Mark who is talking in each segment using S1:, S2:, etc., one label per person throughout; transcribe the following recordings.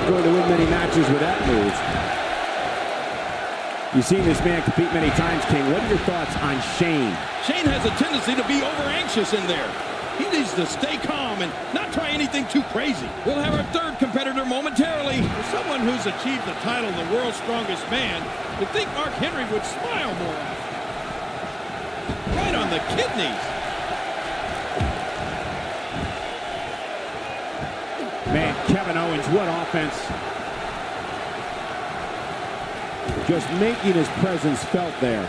S1: Going to win many matches with that move. You've seen this man compete many times, King. What are your thoughts on Shane?
S2: Shane has a tendency to be over-anxious in there. He needs to stay calm and not try anything too crazy. We'll have our third competitor momentarily. For someone who's achieved the title of the world's strongest man, you'd think Mark Henry would smile more often. Right on the kidneys.
S1: Man, Kevin Owens, what offense. Just making his presence felt there.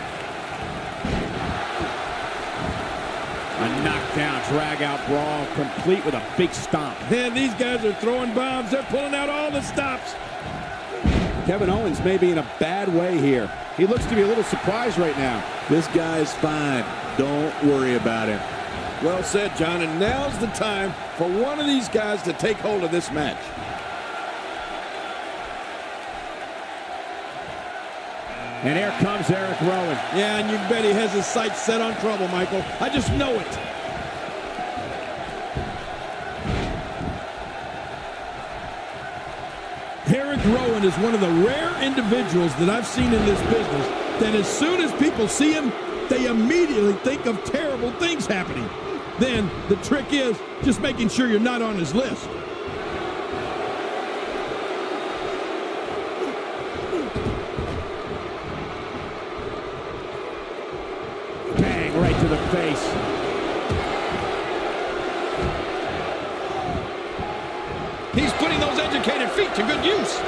S1: A knockdown, drag-out brawl, complete with a big stomp.
S2: Man, these guys are throwing bombs. They're pulling out all the stops.
S1: Kevin Owens may be in a bad way here. He looks to be a little surprised right now.
S3: This guy's fine. Don't worry about him.
S2: Well said, John, and now's the time for one of these guys to take hold of this match.
S1: And here comes Eric Rowan.
S2: Yeah, and you bet he has his sights set on trouble, Michael. I just know it. Eric Rowan is one of the rare individuals that I've seen in this business that as soon as people see him, they immediately think of terrible things happening. Then the trick is just making sure you're not on his list.
S1: Bang, right to the face.
S2: He's putting those educated feet to good use.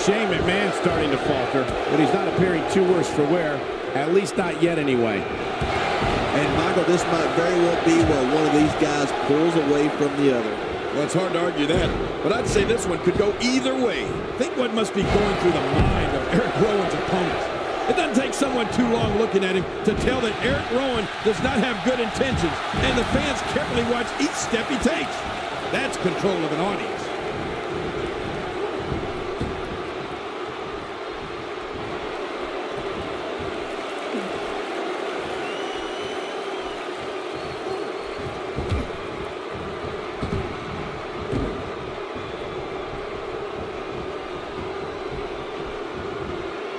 S1: Shane McMahon's starting to falter, but he's not appearing too worse for wear, at least not yet anyway.
S3: And Michael, this might very well be where one of these guys pulls away from the other.
S2: Well, it's hard to argue that, but I'd say this one could go either way. Think what must be going through the mind of Eric Rowan's opponents. It doesn't take someone too long looking at him to tell that Eric Rowan does not have good intentions, and the fans carefully watch each step he takes. That's control of an audience.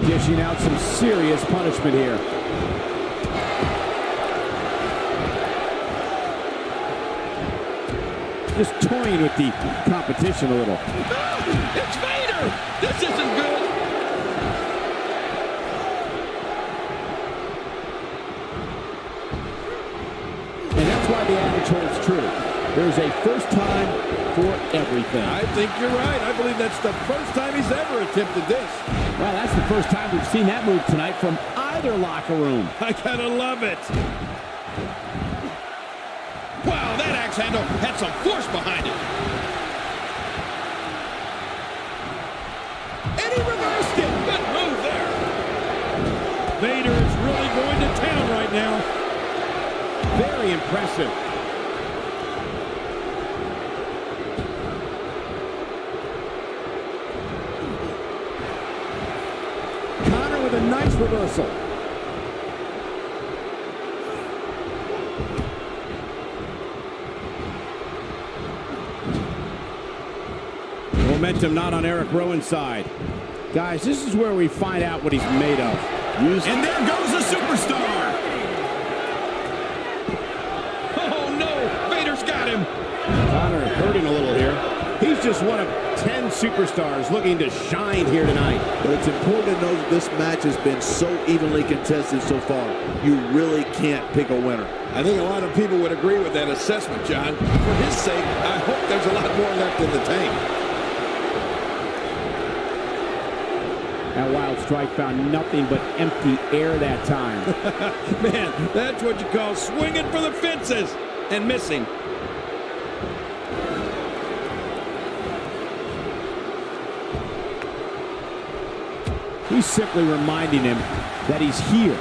S1: Dishing out some serious punishment here. Just toying with the competition a little.
S2: It's Vader! cover. This isn't good.
S1: And that's why the adage holds true. There's a first time for everything.
S2: I think you're right. I believe that's the first time he's ever attempted this.
S1: Well, that's the first time we've seen that move tonight from either locker room.
S2: I gotta love it. Wow, that axe handle had some force behind it. And he reversed it. Good move there. Vader is really going to town right now.
S1: Very impressive. Connor with a nice reversal. Momentum not on Eric Rowan's side. Guys, this is where we find out what he's made of.
S2: And there goes the superstar. Oh, no. Vader's got him.
S1: Connor hurting a little here. He's just one of 10 superstars looking to shine here tonight.
S3: But it's important to know that this match has been so evenly contested so far. You really can't pick a winner.
S2: I think a lot of people would agree with that assessment, John. For his sake, I hope there's a lot more left in the tank.
S1: That wild strike found nothing but empty air that time.
S2: Man, that's what you call swinging for the fences and missing.
S1: He's simply reminding him that he's here.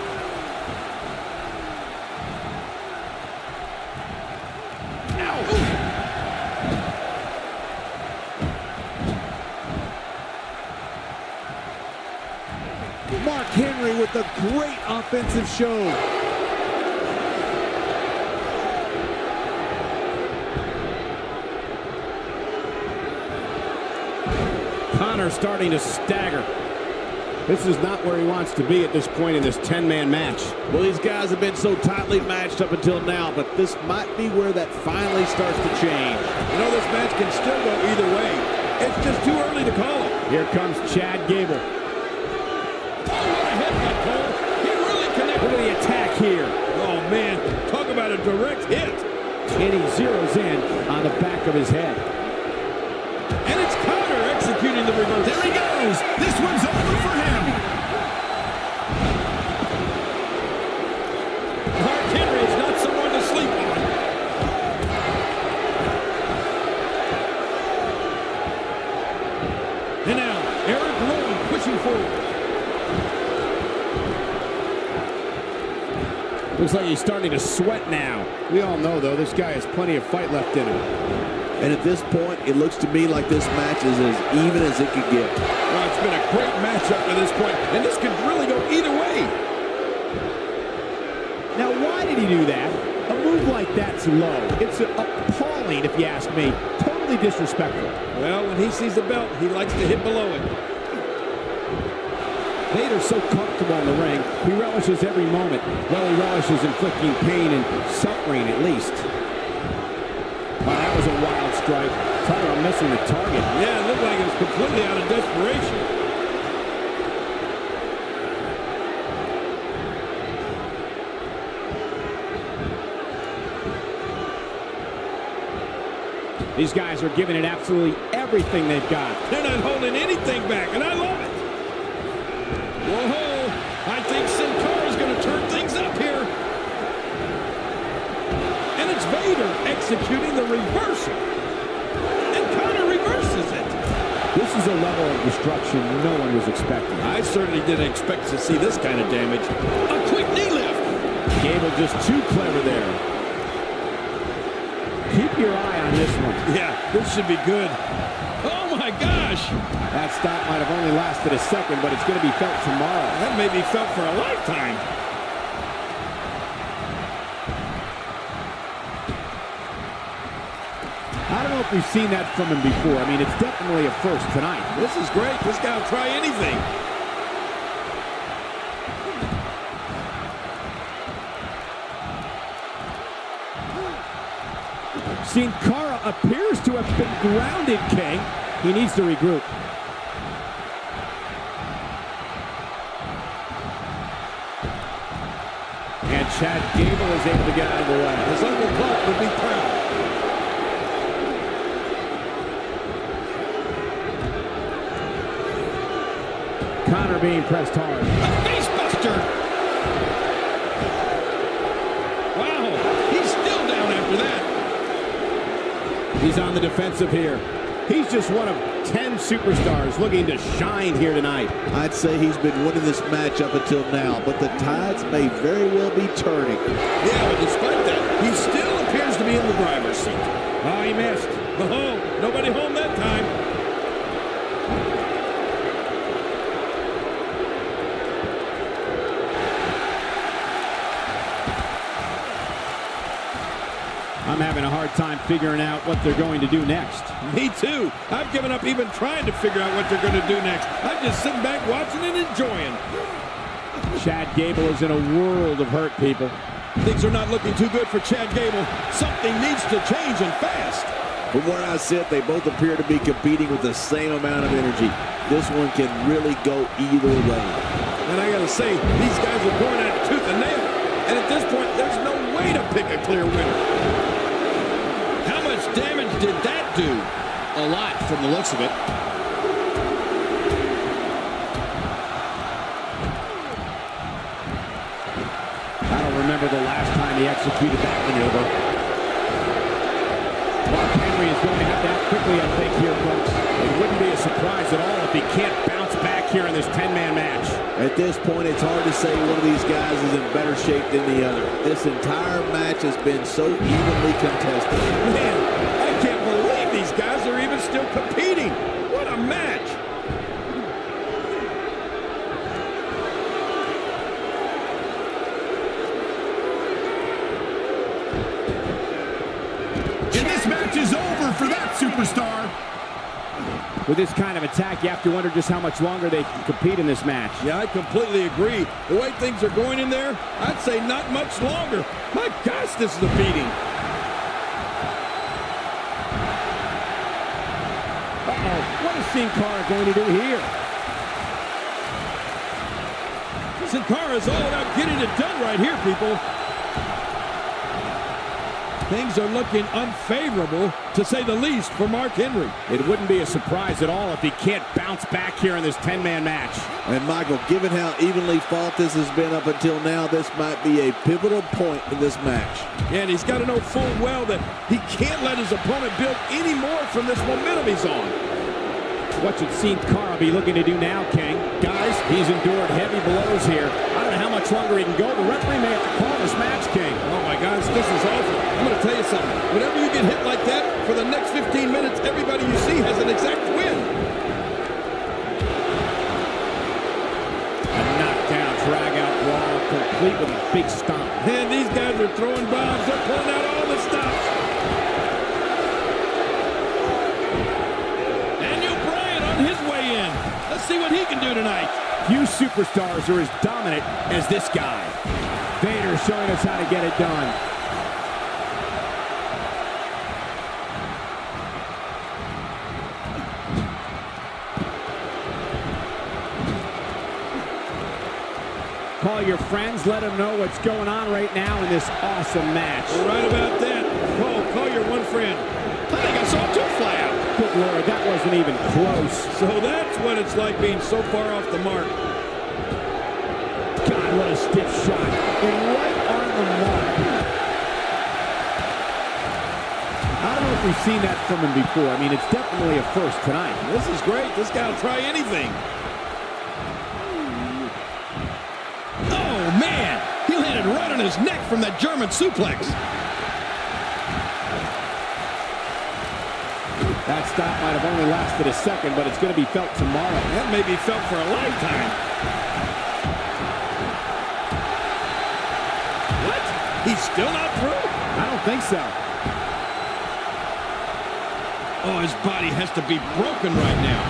S3: Mark Henry with a great offensive show.
S1: Connor starting to stagger. This is not where he wants to be at this point in this 10-man match.
S3: Well, these guys have been so tightly matched up until now, but this might be where that finally starts to change.
S2: You know, this match can still go either way. It's just too early to call it.
S1: Here comes Chad Gable.
S2: Oh, what a headbutt, Cole. He really connected.
S1: Look at the attack here.
S2: Oh, man. Talk about a direct hit.
S1: And he zeroes in on the back of his head.
S2: And it's Connor executing the reverse. There he goes. This one's over for him. Mark Henry is not someone to sleep on. And now, Eric Rowan pushing forward.
S1: Looks like he's starting to sweat now. We all know, though, this guy has plenty of fight left in him.
S3: And at this point, it looks to me like this match is as even as it could get.
S2: Well, it's been a great match up to this point, and this could really go either way.
S1: Now, why did he do that? A move like that's low. It's appalling, if you ask me. Totally disrespectful.
S2: Well, when he sees the belt, he likes to hit below it.
S1: Vader's so comfortable in the ring, he relishes every moment. Well, he relishes inflicting pain and suffering, at least. Wow, that was a wild strike. Talking about missing the target.
S2: Yeah, it looked like it was completely out of desperation.
S1: These guys are giving it absolutely everything they've got.
S2: They're not holding anything back, and I love it. Whoa, I think Sin Cara is going to turn things up here. And it's Vader executing the reversal. And Connor reverses it.
S1: This is a level of destruction no one was expecting.
S2: I certainly didn't expect to see this kind of damage. A quick knee lift.
S1: Gable just too clever there. Keep your eye on this one.
S2: Yeah, this should be good. Oh, my gosh.
S1: That stop might have only lasted a second, but it's going to be felt tomorrow.
S2: That may be felt for a lifetime.
S1: I don't know if we've seen that from him before. I mean, it's definitely a first tonight.
S2: This is great. This guy will try anything.
S1: Sin Cara appears to have been grounded, King. He needs to regroup. And Chad Gable is able to get out of the way.
S2: His Uncle Clark would be proud.
S1: Connor being pressed hard.
S2: A face buster. Wow, he's still down after that.
S1: He's on the defensive here. He's just one of 10 superstars looking to shine here tonight.
S3: I'd say he's been winning this match up until now, but the tides may very well be turning.
S2: Yeah, but despite that, he still appears to be in the driver's seat.
S1: Oh, he missed.
S2: Oh, nobody home that time.
S1: I'm having a hard time figuring out what they're going to do next.
S2: Me too. I've given up even trying to figure out what they're going to do next. I'm just sitting back watching and enjoying.
S1: Chad Gable is in a world of hurt, people.
S2: Things are not looking too good for Chad Gable. Something needs to change and fast.
S3: From where I sit, they both appear to be competing with the same amount of energy. This one can really go either way.
S2: And I got to say, these guys are going at it tooth and nail. And at this point, there's no way to pick a clear winner. How much damage did that do?
S4: A lot from the looks of it.
S1: I don't remember the last time he executed that maneuver. Mark Henry is going to have that quickly, I think, here, folks. It wouldn't be a surprise at all if he can't bounce back here in this 10-man match.
S3: At this point, it's hard to say one of these guys is in better shape than the other. This entire match has been so evenly contested.
S2: Man, I can't believe these guys are even still competing. What a match.
S5: And this match is over for that superstar.
S1: With this kind of attack, you have to wonder just how much longer they can compete in this match.
S2: Yeah, I completely agree. The way things are going in there, I'd say not much longer. My gosh, this is a beating.
S1: Uh-oh, what is Sin Cara going to do here?
S2: Sin Cara is all about getting it done right here, people. Things are looking unfavorable, to say the least, for Mark Henry.
S1: It wouldn't be a surprise at all if he can't bounce back here in this 10-man match.
S3: And Michael, given how evenly fought this has been up until now, this might be a pivotal point in this match.
S2: And he's got to know full well that he can't let his opponent build any more from this momentum he's on.
S1: What should Sin Cara be looking to do now, King? Guys, he's endured heavy blows here. I don't know how much longer he can go. The referee may have to call this match, King.
S2: Oh my gosh, this is awful. I'm going to tell you something. Whenever you get hit like that, for the next 15 minutes, everybody you see has an exact win.
S1: A knockdown, drag-out brawl, complete with a big stomp.
S2: And these guys are throwing bombs. They're pulling out all the stops. His way in. Let's see what he can do tonight.
S1: Few superstars are as dominant as this guy. Vader showing us how to get it done. Call your friends, let them know what's going on right now in this awesome match.
S2: We're right about that. Call your one friend. I think I saw two fly out.
S1: Good Lord, that wasn't even close.
S2: So that's what it's like being so far off the mark.
S1: God, what a stiff shot. And right on the mark. I don't know if we've seen that from him before. I mean, it's definitely a first tonight.
S2: This is great. This guy will try anything. Oh, man. He landed right on his neck from that German suplex.
S1: That stop might have only lasted a second, but it's going to be felt tomorrow.
S2: That may be felt for a lifetime. What? He's still not through?
S1: I don't think so.
S2: Oh, his body has to be broken right now.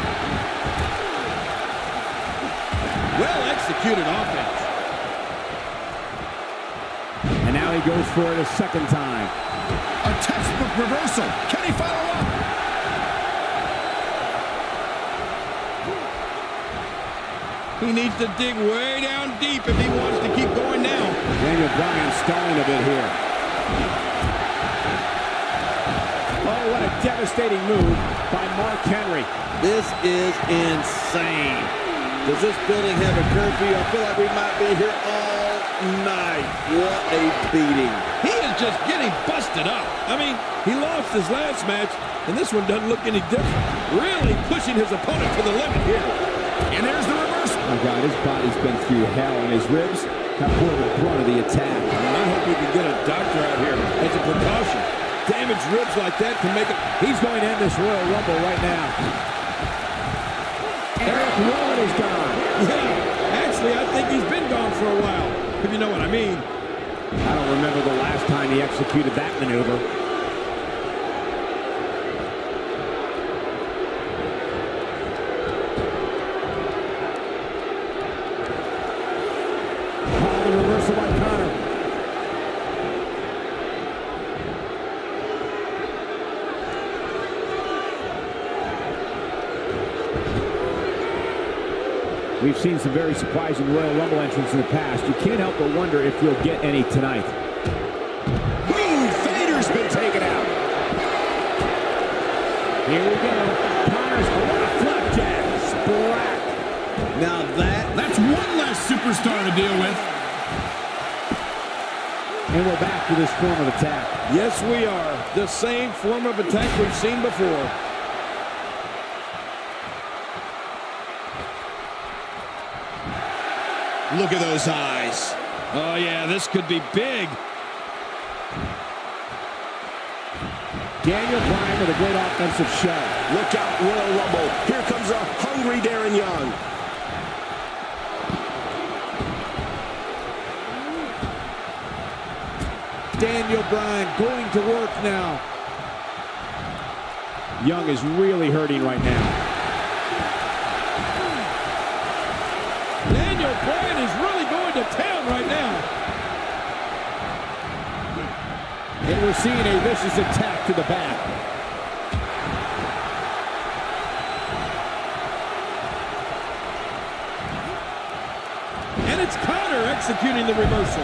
S2: Well executed offense.
S1: And now he goes for it a second time.
S5: A textbook reversal. Can he follow up?
S2: He needs to dig way down deep if he wants to keep going now.
S1: Daniel Bryan stalling a bit here. Oh, what a devastating move by Mark Henry.
S3: This is insane. Does this building have a curfew? I feel like we might be here all night. What a beating.
S2: He is just getting busted up. I mean, he lost his last match, and this one doesn't look any different. Really pushing his opponent to the limit here.
S5: And there's the reversal.
S1: Oh, God, his body's been through hell, and his ribs have bore the brunt of the attack.
S2: I hope we can get a doctor out here as a precaution. Damaged ribs like that can make it.
S1: He's going to end this Royal Rumble right now. Eric Rowan is gone.
S2: Yeah, actually, I think he's been gone for a while, if you know what I mean.
S1: I don't remember the last time he executed that maneuver. Oh, the reversal by Connor. We've seen some very surprising Royal Rumble entrants in the past. You can't help but wonder if you'll get any tonight.
S5: Ooh, Vader's been taken out.
S1: Here we go. Connor's flapjack. Splat.
S3: Now
S5: That's one less superstar to deal with.
S1: And we're back to this form of attack.
S2: Yes, we are. The same form of attack we've seen before.
S4: Look at those eyes.
S2: Oh, yeah, this could be big.
S1: Daniel Bryan with a great offensive show.
S5: Look out, Royal Rumble. Here comes a hungry Darren Young.
S1: Daniel Bryan going to work now. Young is really hurting right now.
S2: Daniel Bryan is really going to town right now.
S1: And we're seeing a vicious attack to the back.
S2: And it's Connor executing the reversal.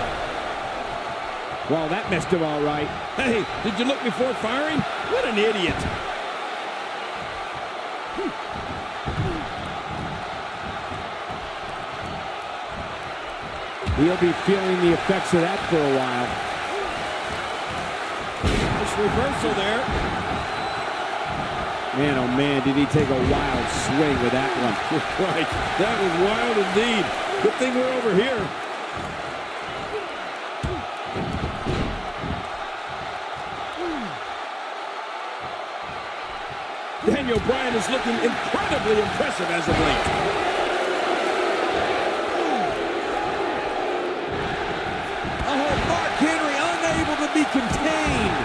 S1: Well, that missed him all right.
S2: Hey, did you look before firing? What an idiot.
S1: He'll be feeling the effects of that for a while.
S2: Nice reversal there.
S1: Man, oh man, did he take a wild swing with that one.
S2: Right, that was wild indeed. Good thing we're over here. Daniel Bryan is looking incredibly impressive as of late.
S1: Henry unable to be contained.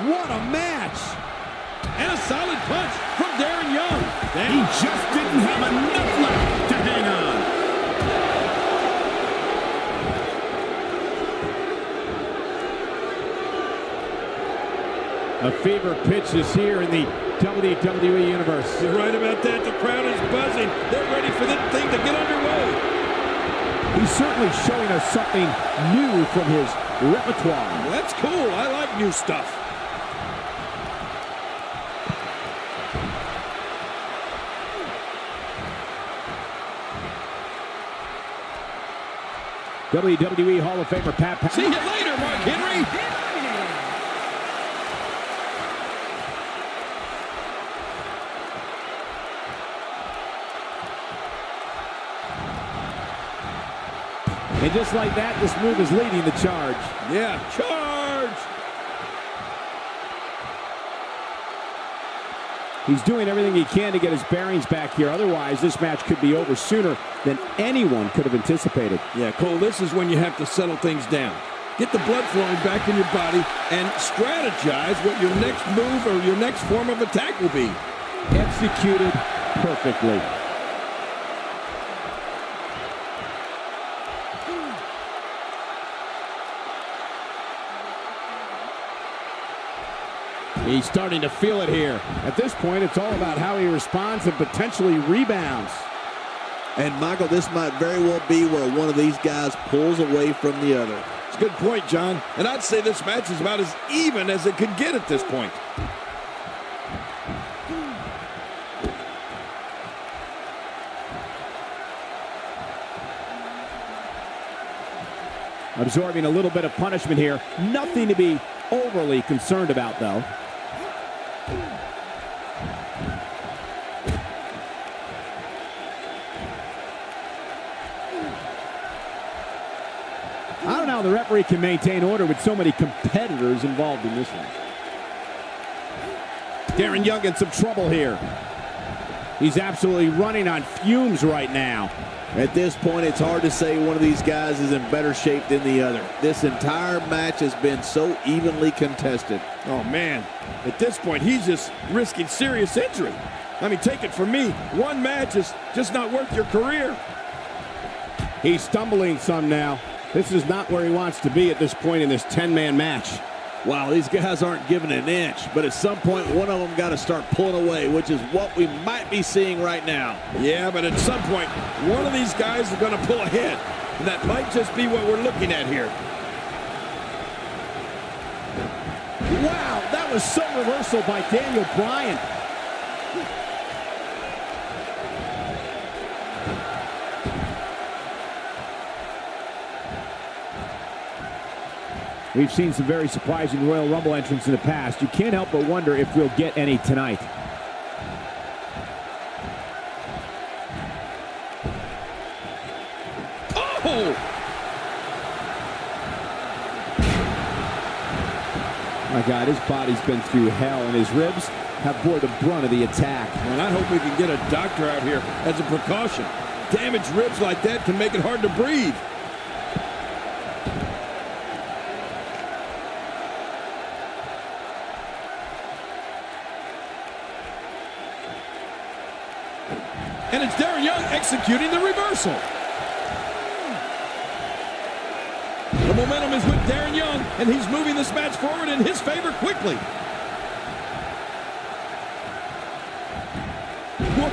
S1: What a match!
S2: And a solid punch from Darren Young.
S5: He just didn't have enough left to hang on.
S1: A fever pitch is here in the WWE Universe.
S2: You're right about that. The crowd is buzzing. They're ready for this thing to get underway.
S1: He's certainly showing us something new from his repertoire.
S2: Well, that's cool. I like new stuff.
S1: WWE Hall of Famer Pat.
S2: See you later, Mark Henry.
S1: And just like that, this move is leading the charge.
S2: Yeah, charge!
S1: He's doing everything he can to get his bearings back here. Otherwise, this match could be over sooner than anyone could have anticipated.
S2: Yeah, Cole, this is when you have to settle things down. Get the blood flowing back in your body and strategize what your next move or your next form of attack will be.
S1: Executed perfectly. He's starting to feel it here. At this point, it's all about how he responds and potentially rebounds.
S3: And, Michael, this might very well be where one of these guys pulls away from the other.
S2: It's a good point, John. And I'd say this match is about as even as it could get at this point.
S1: Absorbing a little bit of punishment here. Nothing to be overly concerned about, though. I don't know how the referee can maintain order with so many competitors involved in this one. Darren Young in some trouble here. He's absolutely running on fumes right now.
S3: At this point, it's hard to say one of these guys is in better shape than the other. This entire match has been so evenly contested.
S2: Oh, man. At this point, he's just risking serious injury. I mean, take it from me. One match is just not worth your career.
S1: He's stumbling some now. This is not where he wants to be at this point in this 10-man match.
S3: Wow, these guys aren't giving an inch, but at some point, one of them got to start pulling away, which is what we might be seeing right now.
S2: Yeah, but at some point, one of these guys is going to pull ahead, and that might just be what we're looking at here.
S1: Wow, that was some reversal by Daniel Bryan. We've seen some very surprising Royal Rumble entrants in the past. You can't help but wonder if we'll get any tonight.
S2: Oh!
S1: My God, his body's been through hell, and his ribs have bore the brunt of the attack.
S2: And I hope we can get a doctor out here as a precaution. Damaged ribs like that can make it hard to breathe. And it's Darren Young executing the reversal. The momentum is with Darren Young, and he's moving this match forward in his favor quickly. Whoa!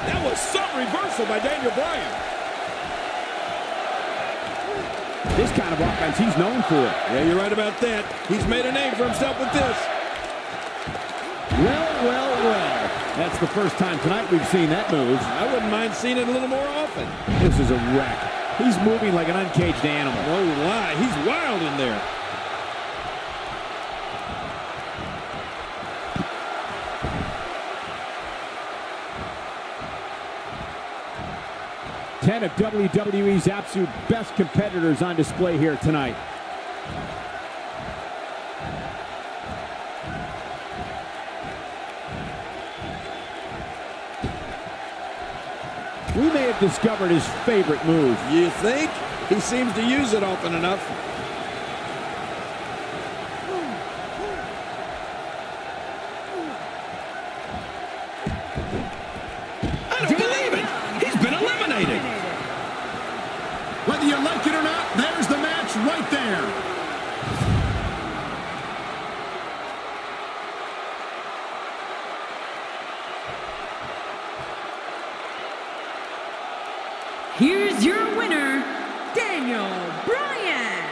S2: That was some reversal by Daniel Bryan.
S1: This kind of offense he's known for.
S2: Yeah, you're right about that. He's made a name for himself with this.
S1: Well, well, well. That's the first time tonight we've seen that move.
S2: I wouldn't mind seeing it a little more often.
S1: This is a wreck. He's moving like an uncaged animal.
S2: No lie, he's wild in there.
S1: Ten of WWE's absolute best competitors on display here tonight. We may have discovered his favorite move.
S2: You think? He seems to use it often enough.
S5: I don't believe it. He's been eliminated. Whether you like it or not, there's the match right there.
S6: Here's your winner, Daniel Bryan.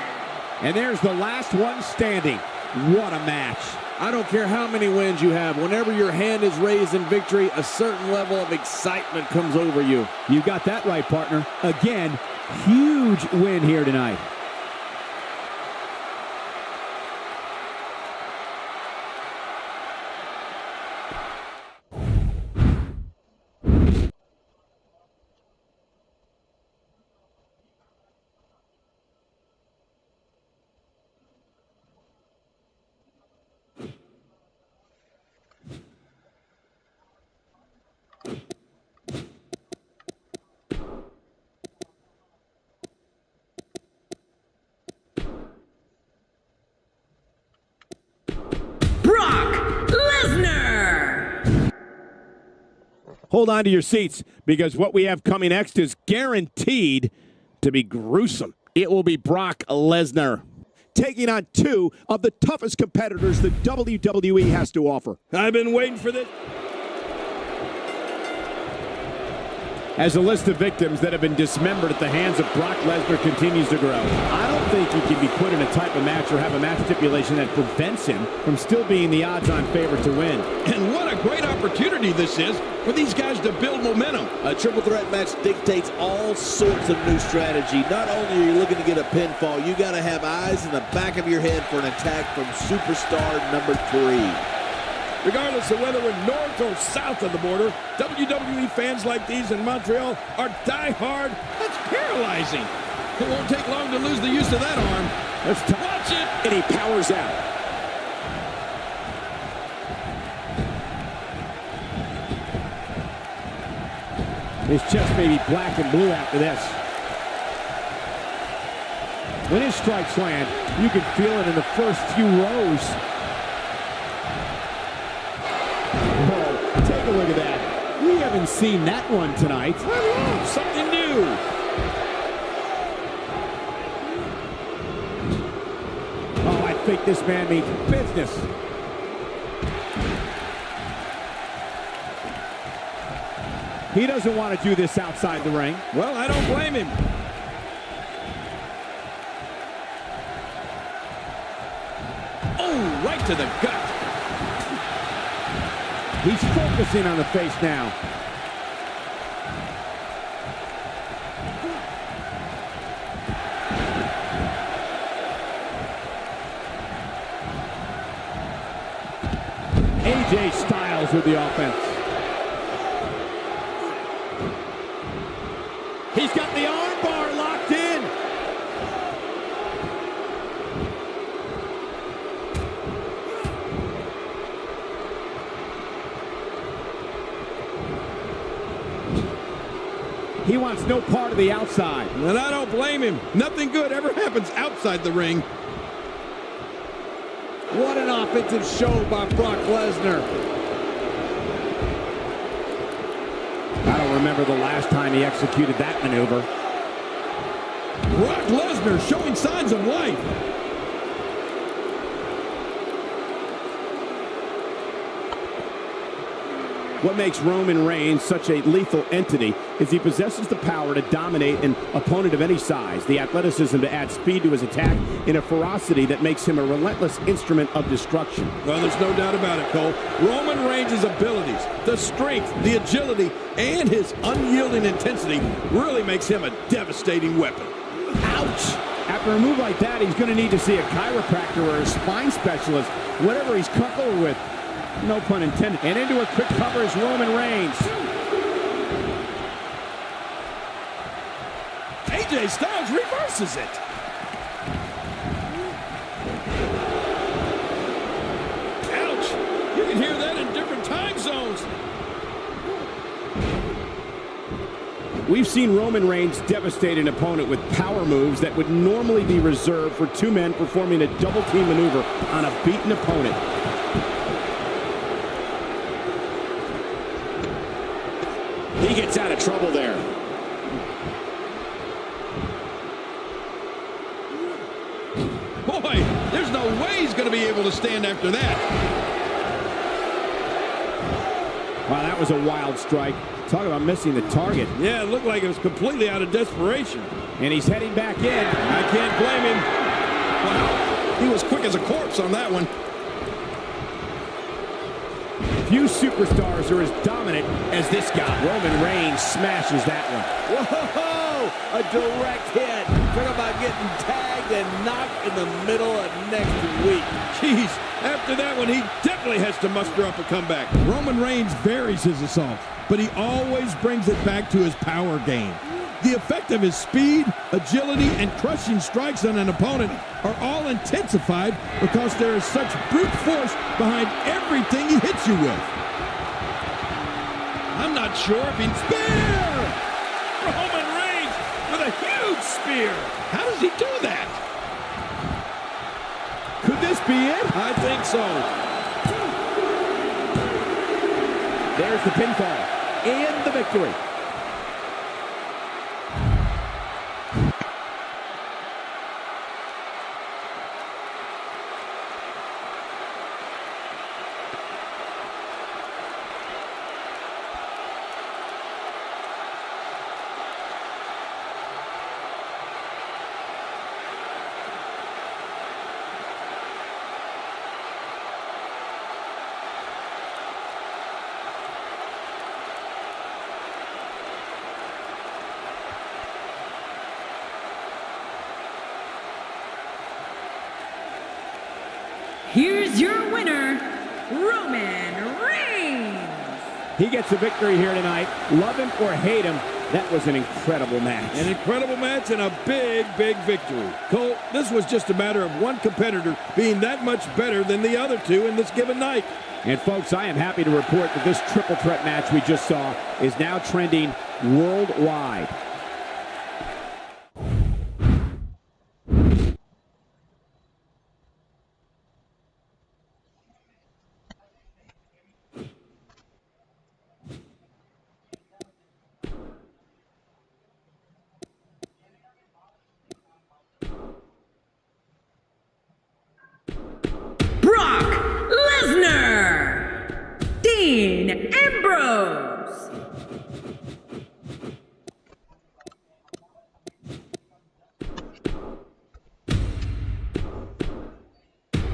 S1: And there's the last one standing. What a match.
S3: I don't care how many wins you have. Whenever your hand is raised in victory, a certain level of excitement comes over you.
S1: You got that right, partner. Again, huge win here tonight. Hold on to your seats, because what we have coming next is guaranteed to be gruesome. It will be Brock Lesnar. taking on two of the toughest competitors the WWE has to offer.
S2: I've been waiting for this.
S1: As the list of victims that have been dismembered at the hands of Brock Lesnar continues to grow, I don't think he can be put in a type of match or have a match stipulation that prevents him from still being the odds-on favorite to win.
S2: And what a great opportunity this is for these guys to build momentum.
S3: A triple threat match dictates all sorts of new strategy. Not only are you looking to get a pinfall, you got to have eyes in the back of your head for an attack from superstar number 3.
S2: Regardless of whether we're north or south of the border, WWE fans like these in Montreal are die-hard. That's paralyzing. It won't take long to lose the use of that arm.
S1: Let's
S2: watch it.
S1: And he powers out. His chest may be black and blue after this. When his strikes land, you can feel it in the first few rows. Whoa, take a look at that. We haven't seen that one tonight.
S2: Something new.
S1: Oh, I think this man means business. He doesn't want to do this outside the ring.
S2: Well, I don't blame him. Oh, right to the gut.
S1: He's focusing on the face now. AJ Styles with the offense. He's got the arm bar locked in. He wants no part of the outside.
S2: And I don't blame him. Nothing good ever happens outside the ring.
S3: What an offensive show by Brock Lesnar.
S1: I don't remember the last time he executed that maneuver.
S2: Brock Lesnar showing signs of life.
S1: What makes Roman Reigns such a lethal entity is he possesses the power to dominate an opponent of any size, the athleticism to add speed to his attack, and a ferocity that makes him a relentless instrument of destruction.
S2: Well, there's no doubt about it, Cole. Roman Reigns' abilities, the strength, the agility, and his unyielding intensity really makes him a devastating weapon.
S1: Ouch! After a move like that, he's going to need to see a chiropractor or a spine specialist, whatever he's comfortable with. No pun intended. And into a quick cover is Roman Reigns.
S2: AJ Styles reverses it. Ouch! You can hear that in different time zones.
S1: We've seen Roman Reigns devastate an opponent with power moves that would normally be reserved for two men performing a double team maneuver on a beaten opponent. He gets out of trouble there.
S2: Boy, there's no way he's going to be able to stand after that.
S1: Wow, that was a wild strike. Talk about missing the target.
S2: Yeah, it looked like it was completely out of desperation.
S1: And he's heading back in.
S2: I can't blame him. Wow, he was quick as a corpse on that one.
S1: Few superstars are as dominant as this guy. Roman Reigns smashes that one.
S3: Whoa! A direct hit. Talk about getting tagged and knocked in the middle of next week.
S2: Jeez, after that one, he definitely has to muster up a comeback. Roman Reigns varies his assault, but he always brings it back to his power game. The effect of his speed, agility, and crushing strikes on an opponent are all intensified because there is such brute force behind everything he hits you with. I'm not sure if he's... Spear! Roman Reigns with a huge spear. How does he do that?
S1: Could this be it?
S2: I think so.
S1: There's the pinfall and the victory.
S6: here's your winner, Roman Reigns.
S1: He gets a victory here tonight. Love him or hate him, that was an incredible match.
S2: An incredible match and a big, big victory. Cole, this was just a matter of one competitor being that much better than the other two in this given night.
S1: And folks, I am happy to report that this triple threat match we just saw is now trending worldwide.
S6: Brock Lesnar. Dean Ambrose.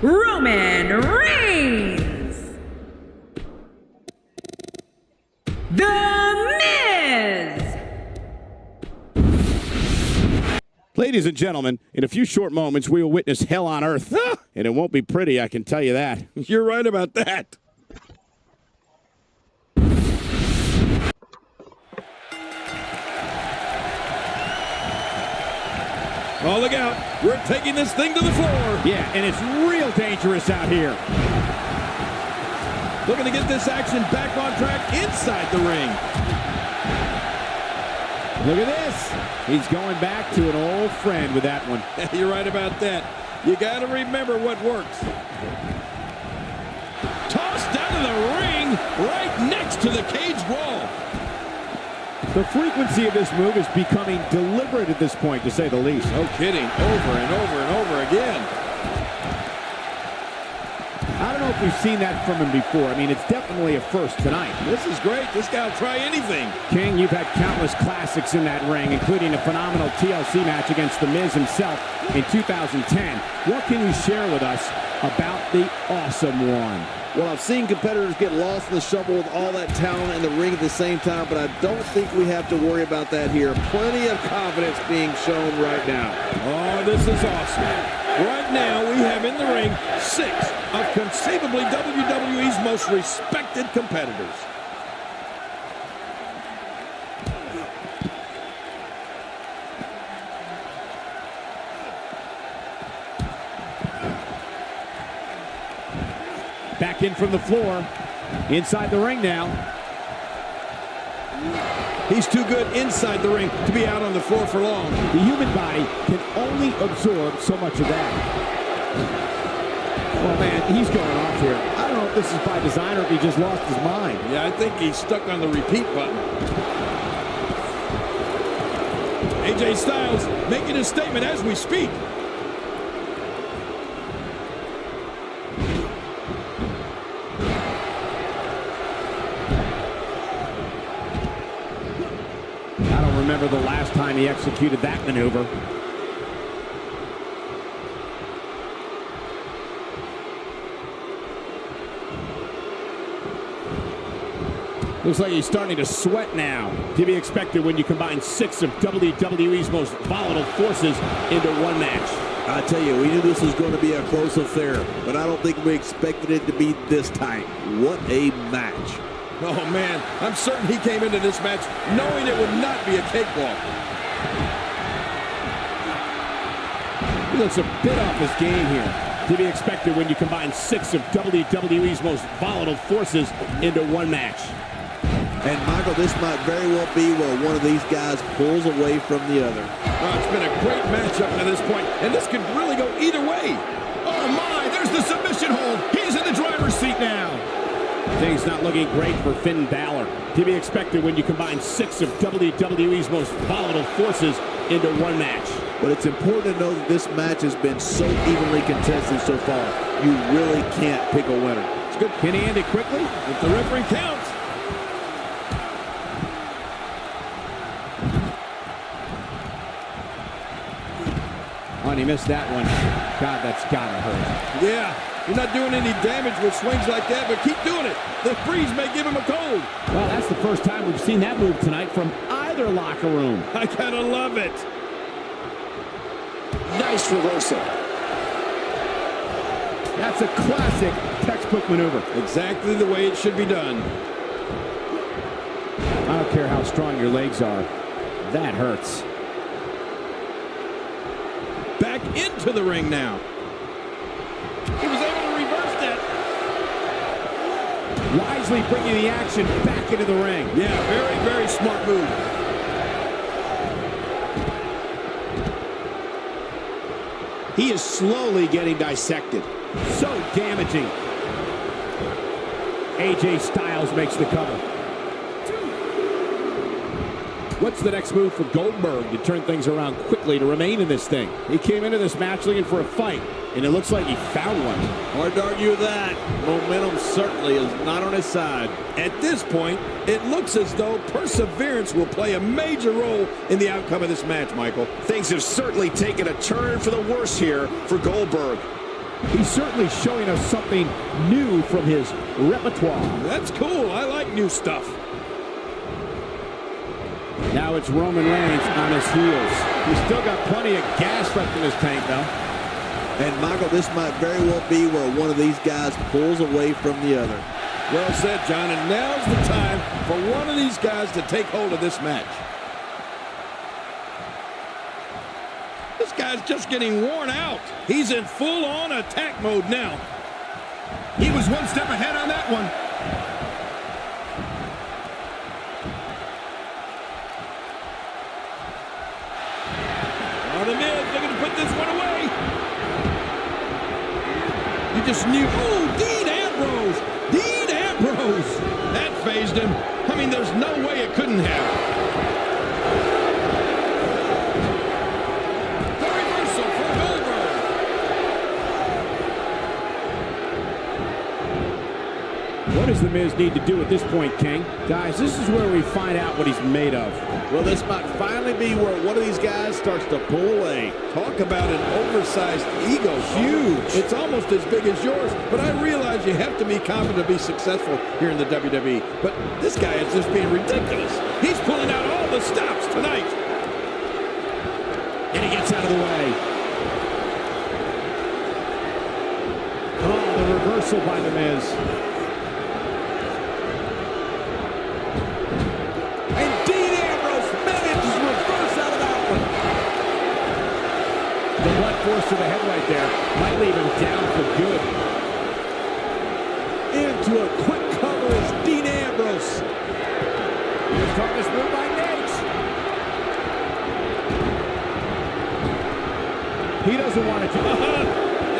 S6: Roman Reigns. The Miz.
S1: Ladies and gentlemen, in a few short moments, we will witness hell on earth. And it won't be pretty, I can tell you that.
S2: You're right about that. Oh, look out. We're taking this thing to the floor.
S1: Yeah, and it's real dangerous out here.
S2: Looking to get this action back on track inside the ring.
S1: Look at this. He's going back to an old friend with that one.
S2: You're right about that. You got to remember what works. Tossed out of the ring right next to the cage wall.
S1: The frequency of this move is becoming deliberate at this point, to say the least.
S2: No kidding. Over and over and over again.
S1: I don't know if we've seen that from him before. I mean, it's definitely a first tonight.
S2: This is great. This guy will try anything.
S1: King, you've had countless classics in that ring, including a phenomenal TLC match against The Miz himself in 2010. What can you share with us about the awesome one?
S3: Well, I've seen competitors get lost in the shuffle with all that talent in the ring at the same time, but I don't think we have to worry about that here. Plenty of confidence being shown right now.
S2: Oh, this is awesome. Right now, we have in the ring 6 of conceivably WWE's most respected competitors.
S1: Back in from the floor. Inside the ring now.
S2: He's too good inside the ring to be out on the floor for long.
S1: The human body can only absorb so much of that. Oh, man, he's going off here. I don't know if this is by design or if he just lost his mind.
S2: Yeah, I think he's stuck on the repeat button. AJ Styles making a statement as we speak.
S1: I don't remember the last time he executed that maneuver. Looks like he's starting to sweat now. To be expected when you combine 6 of WWE's most volatile forces into one match.
S3: I tell you, we knew this was going to be a close affair, but I don't think we expected it to be this tight. What a match.
S2: Oh, man, I'm certain he came into this match knowing it would not be a cakewalk.
S1: He looks a bit off his game here. To be expected when you combine 6 of WWE's most volatile forces into one match.
S3: And, Michael, this might very well be where one of these guys pulls away from the other.
S2: Oh, it's been a great match up to this point, and this could really go either way.
S5: Oh, my, there's the submission hold. He's in the driver's seat now.
S1: Things not looking great for Finn Balor. To be expected when you combine 6 of WWE's most volatile forces into one match.
S3: But it's important to know that this match has been so evenly contested so far. You really can't pick a winner.
S2: It's good.
S1: Can he end it quickly?
S2: If the referee counts.
S1: Oh, and he missed that one. God, that's gotta hurt.
S2: Yeah, you're not doing any damage with swings like that, but keep doing it. The freeze may give him a cold.
S1: Well, that's the first time we've seen that move tonight from either locker room.
S2: I gotta love it.
S5: Nice reversal.
S1: That's a classic textbook maneuver.
S2: Exactly the way it should be done.
S1: I don't care how strong your legs are. That hurts.
S2: Back into the ring now. He was able to reverse that.
S1: Wisely bringing the action back into the ring.
S2: Yeah, very, very smart move.
S4: He is slowly getting dissected.
S1: So damaging. AJ Styles makes the cover. What's the next move for Goldberg to turn things around quickly to remain in this thing? He came into this match looking for a fight, and it looks like he found one.
S3: Hard to argue with that. Momentum certainly is not on his side.
S2: At this point, it looks as though perseverance will play a major role in the outcome of this match, Michael.
S4: Things have certainly taken a turn for the worse here for Goldberg.
S1: He's certainly showing us something new from his repertoire.
S2: That's cool. I like new stuff.
S1: Now it's Roman Reigns on his heels. He's still got plenty of gas left in his tank, though.
S3: And, Michael, this might very well be where one of these guys pulls away from the other.
S2: Well said, John, and now's the time for one of these guys to take hold of this match. This guy's just getting worn out. He's in full-on attack mode now.
S5: He was one step ahead on that one.
S2: The Miz looking to put this one away. You just knew. Oh, Dean Ambrose. Dean Ambrose. That phased him. I mean, there's no way it couldn't have. The reversal for Goldberg.
S1: What does The Miz need to do at this point, King? Guys, this is where we find out what he's made of.
S3: Well, this might finally be where one of these guys starts to pull away.
S2: Talk about an oversized ego. Huge. It's almost as big as yours. But I realize you have to be confident to be successful here in the WWE. But this guy is just being ridiculous. He's pulling out all the stops tonight.
S1: And he gets out of the way. Oh, the reversal by The Miz. Force to the head right there. Might leave him down for good.
S3: Into a quick cover is Dean Ambrose.
S1: Here's toughest move by Nate. He doesn't want it to.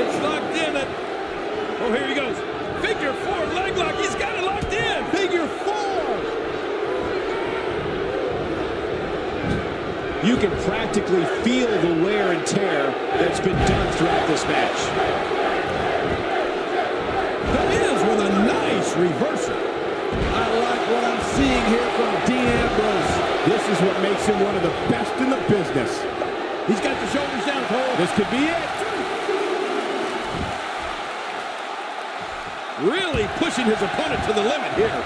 S2: It's locked in. Oh, here he goes. Figure 4 leg lock. He's got it locked in.
S3: Figure 4.
S4: You can practically feel the wear and tear that's been done throughout this match.
S2: That is with a nice reversal.
S3: I like what I'm seeing here from Dean Ambrose.
S1: This is what makes him one of the best in the business.
S2: He's got the shoulders down, Cole.
S1: This could be it.
S2: Really pushing his opponent to the limit here.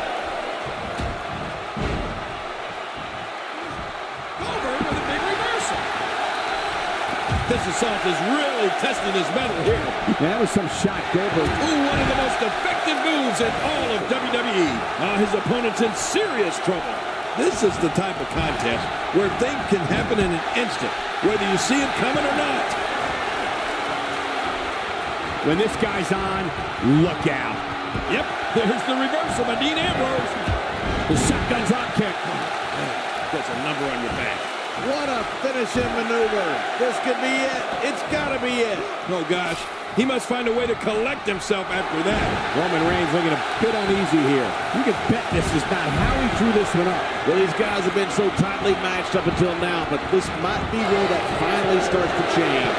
S2: This assault is really testing his mettle here.
S1: That was some shot, Goldberg.
S2: Ooh, one of the most effective moves in all of WWE. His opponent's in serious trouble. This is the type of contest where things can happen in an instant, whether you see it coming or not.
S1: When this guy's on, look out.
S2: Yep, there's the reversal by Dean Ambrose.
S1: The shotgun drop kick.
S2: Puts a number on your back.
S3: What a finishing maneuver. This could be it. It's got to be it.
S2: Oh, gosh. He must find a way to collect himself after that.
S1: Roman Reigns looking a bit uneasy here. You can bet this is not how he drew this one up.
S3: Well, these guys have been so tightly matched up until now, but this might be where that finally starts to change.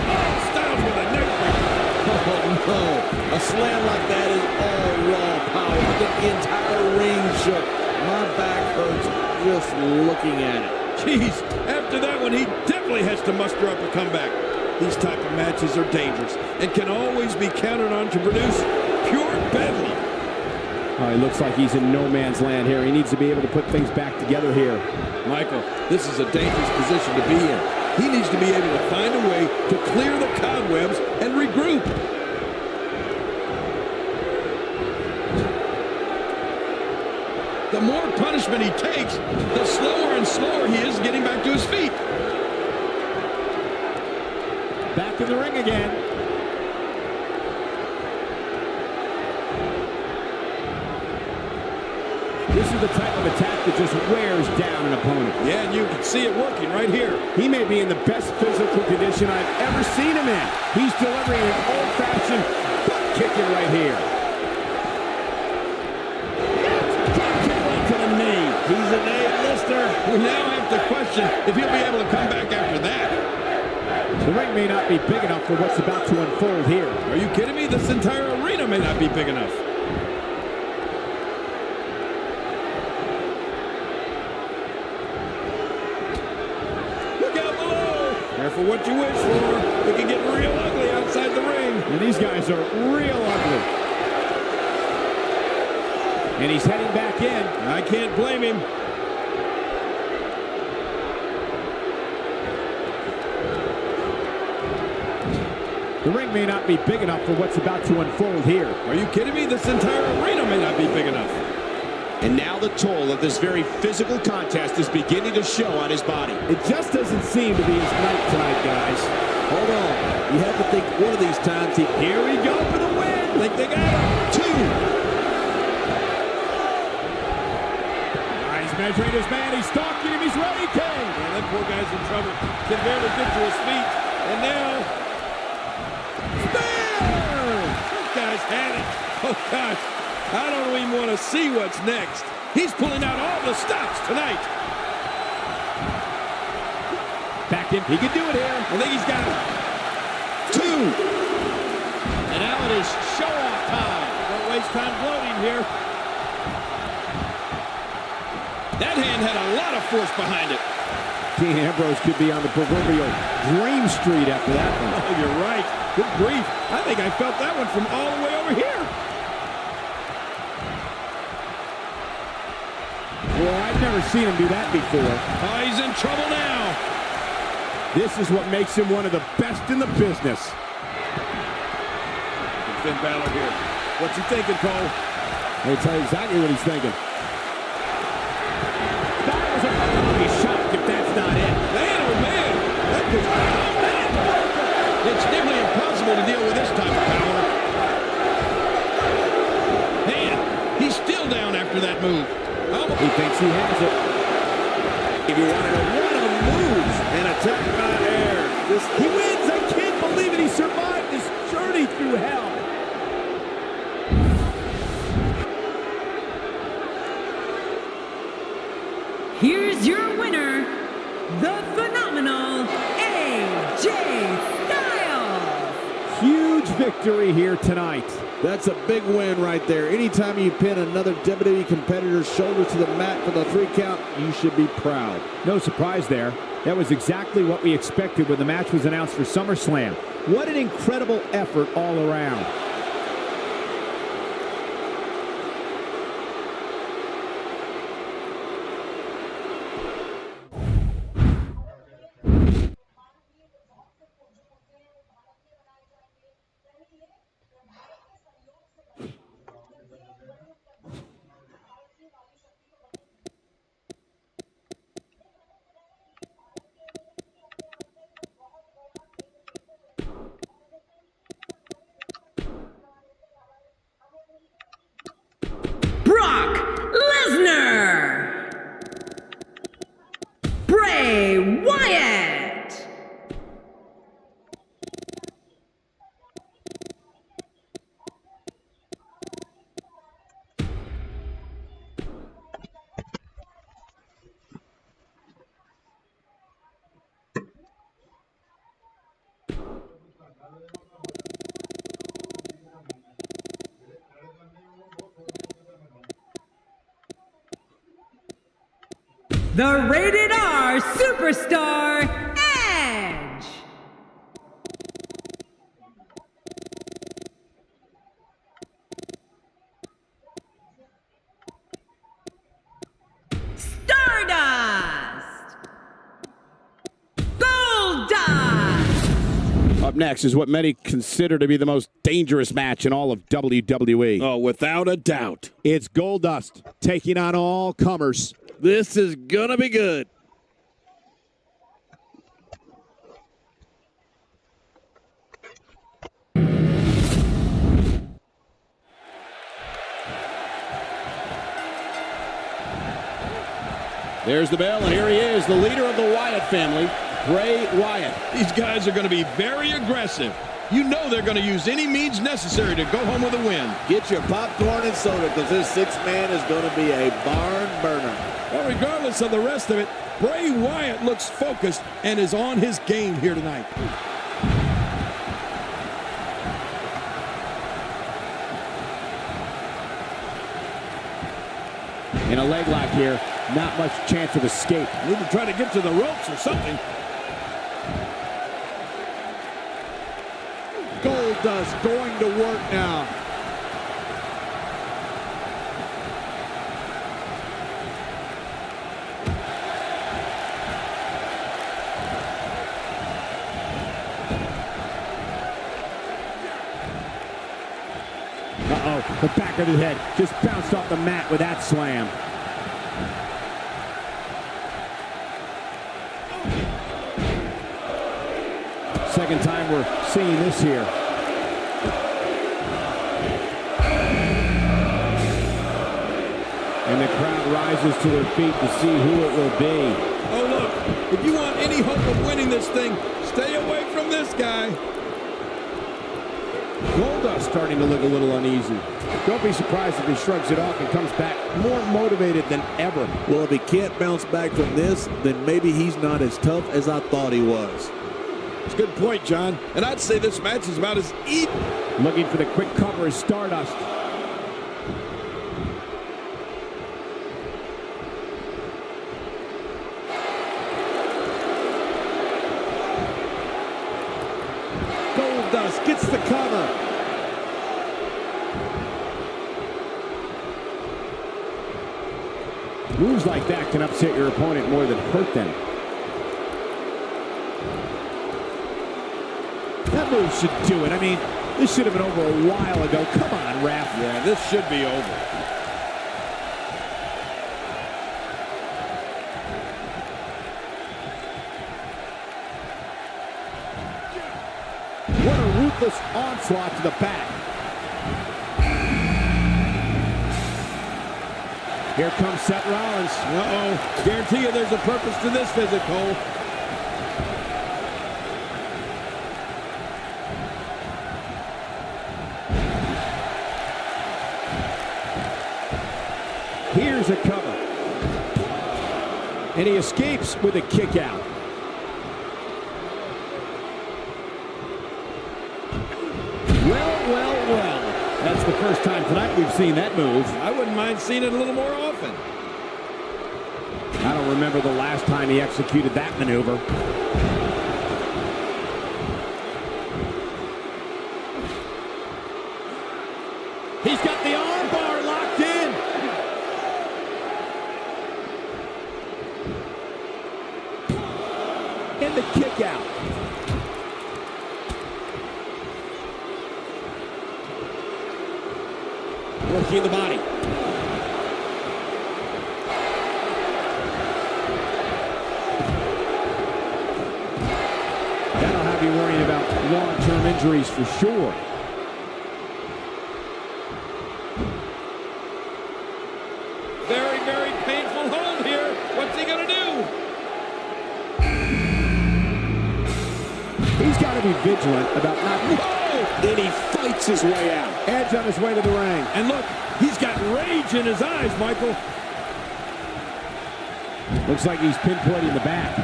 S2: Oh, Styles with a neck breaker.
S3: Oh, no. A slam like that is all raw power. I think the entire ring shook. My back hurts just looking at it.
S2: Jeez, after that one, he definitely has to muster up a comeback. These type of matches are dangerous and can always be counted on to produce pure bedlam.
S1: He looks like he's in no man's land here. He needs to be able to put things back together here.
S2: Michael, this is a dangerous position to be in. He needs to be able to find a way to clear the cobwebs and regroup. The more punishment he takes, the slower and slower he is getting back to his feet.
S1: Back in the ring again. This is the type of attack that just wears down an opponent.
S2: Yeah, and you can see it working right here.
S1: He may be in the best physical condition I've ever seen him in. He's delivering an old-fashioned butt kicking right here.
S3: He's an A-lister.
S2: We now have to question if he'll be able to come back after that.
S1: The ring may not be big enough for what's about to unfold here.
S2: Are you kidding me? This entire arena may not be big enough. Look out below. Careful what you wish for. It can get real ugly outside the ring.
S1: And these guys are real ugly. And he's heading back in.
S2: I can't blame him.
S1: The ring may not be big enough for what's about to unfold here.
S2: Are you kidding me? This entire arena may not be big enough.
S4: And now the toll of this very physical contest is beginning to show on his body.
S1: It just doesn't seem to be his night tonight, guys.
S3: Hold on. You have to think one of these times he...
S1: Here we go for the win.
S2: Think they got him. 2.
S1: Measuring his man, he's stalking him, he's ready, King!
S2: Yeah, that poor guy's in trouble. Can barely get to his feet. And now... Spear! This guy's had it. Oh, gosh. I don't even want to see what's next. He's pulling out all the stops tonight.
S1: Back in. He can do it here.
S2: I think he's got it. 2.
S4: And now it is show-off time.
S2: Don't waste time gloating here. That hand had a lot of force behind it.
S1: Dean Ambrose could be on the proverbial dream street after that one.
S2: Oh, you're right. Good grief. I think I felt that one from all the way over here.
S1: Well, I've never seen him do that before.
S2: Oh, he's in trouble now.
S1: This is what makes him one of the best in the business.
S2: Finn Balor here. What's he thinking, Cole?
S1: I'll tell you exactly what he's thinking. I'll be shocked if that's not it.
S2: Man, oh man! That was, oh man! It's nearly impossible to deal with this type of power. Man, he's still down after that move. Oh.
S1: He thinks he has it.
S3: If you want to know one of the moves, an attack by air.
S1: He wins! I can't believe it! He survived this journey through hell.
S6: Here's your winner, the phenomenal AJ Styles.
S1: Huge victory here tonight.
S3: That's a big win right there. Anytime you pin another WWE competitor's shoulder to the mat for the 3 count, you should be proud.
S1: No surprise there. That was exactly what we expected when the match was announced for SummerSlam. What an incredible effort all around.
S6: Brock Lesnar. Bray Wyatt. The Rated R Superstar, Edge. Stardust. Goldust.
S1: Up next is what many consider to be the most dangerous match in all of WWE.
S2: Oh, without a doubt.
S1: It's Goldust taking on all comers.
S3: This is gonna be good.
S1: There's the bell, and here he is, the leader of the Wyatt family, Bray Wyatt.
S2: These guys are going to be very aggressive. You know they're going to use any means necessary to go home with a win.
S3: Get your popcorn and soda, because this sixth man is going to be a barn burner.
S2: Well, regardless of the rest of it, Bray Wyatt looks focused and is on his game here tonight.
S1: In a leg lock here, not much chance of escape.
S2: Need to try to get to the ropes or something.
S3: Goldust going to work now.
S1: Uh-oh, the back of his head just bounced off the mat with that slam. Second time we're seeing this here. And the crowd rises to their feet to see who it will be.
S2: Oh, look, if you want any hope of winning this thing, stay away from this guy.
S1: Goldust starting to look a little uneasy. Don't be surprised if he shrugs it off and comes back more motivated than ever.
S3: Well, if he can't bounce back from this, then maybe he's not as tough as I thought he was.
S2: It's a good point, John. And I'd say this match is about as even.
S1: Looking for the quick cover is Stardust.
S3: Goldust gets the cover.
S1: Moves like that can upset your opponent more than hurt them. That move should do it. I mean, this should have been over a while ago. Come on, ref.
S2: Yeah, this should be over.
S1: What a ruthless onslaught to the back. Here comes Seth Rollins.
S2: Uh-oh. Guarantee you there's a purpose to this visit, Cole.
S1: Here's a cover. And he escapes with a kick out. Well. That's the first time tonight we've seen that move.
S2: I wouldn't mind seeing it a little more often.
S1: I don't remember the last time he executed that maneuver. He's got the arm bar locked in. And the kick out. Working the body. That'll have you worrying about long-term injuries for sure.
S2: Very, very painful hold here. What's he going to do?
S1: He's got to be vigilant about not...
S4: Then he fights his way out.
S1: Edge on his way to the ring.
S2: And look, he's got rage in his eyes, Michael.
S1: Looks like he's pinpointing the back.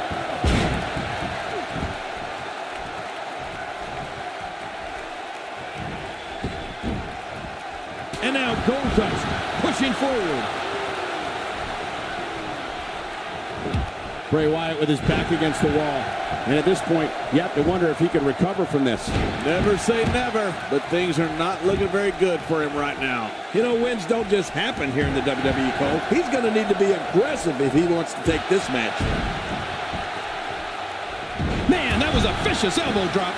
S2: And now Goldust pushing forward.
S1: Bray Wyatt with his back against the wall. And at this point, you have to wonder if he can recover from this.
S3: Never say never, but things are not looking very good for him right now.
S2: You know, wins don't just happen here in the WWE, Cole. He's going to need to be aggressive if he wants to take this match. Man, that was a vicious elbow drop.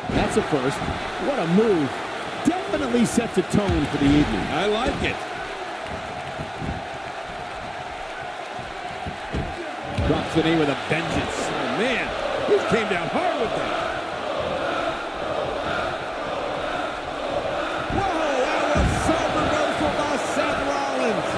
S1: That's a first. What a move. Definitely sets a tone for the evening.
S2: I like it.
S1: Drops the knee with a vengeance.
S2: Oh, man. He came down hard with that.
S3: Whoa, that was so reversal by Seth Rollins.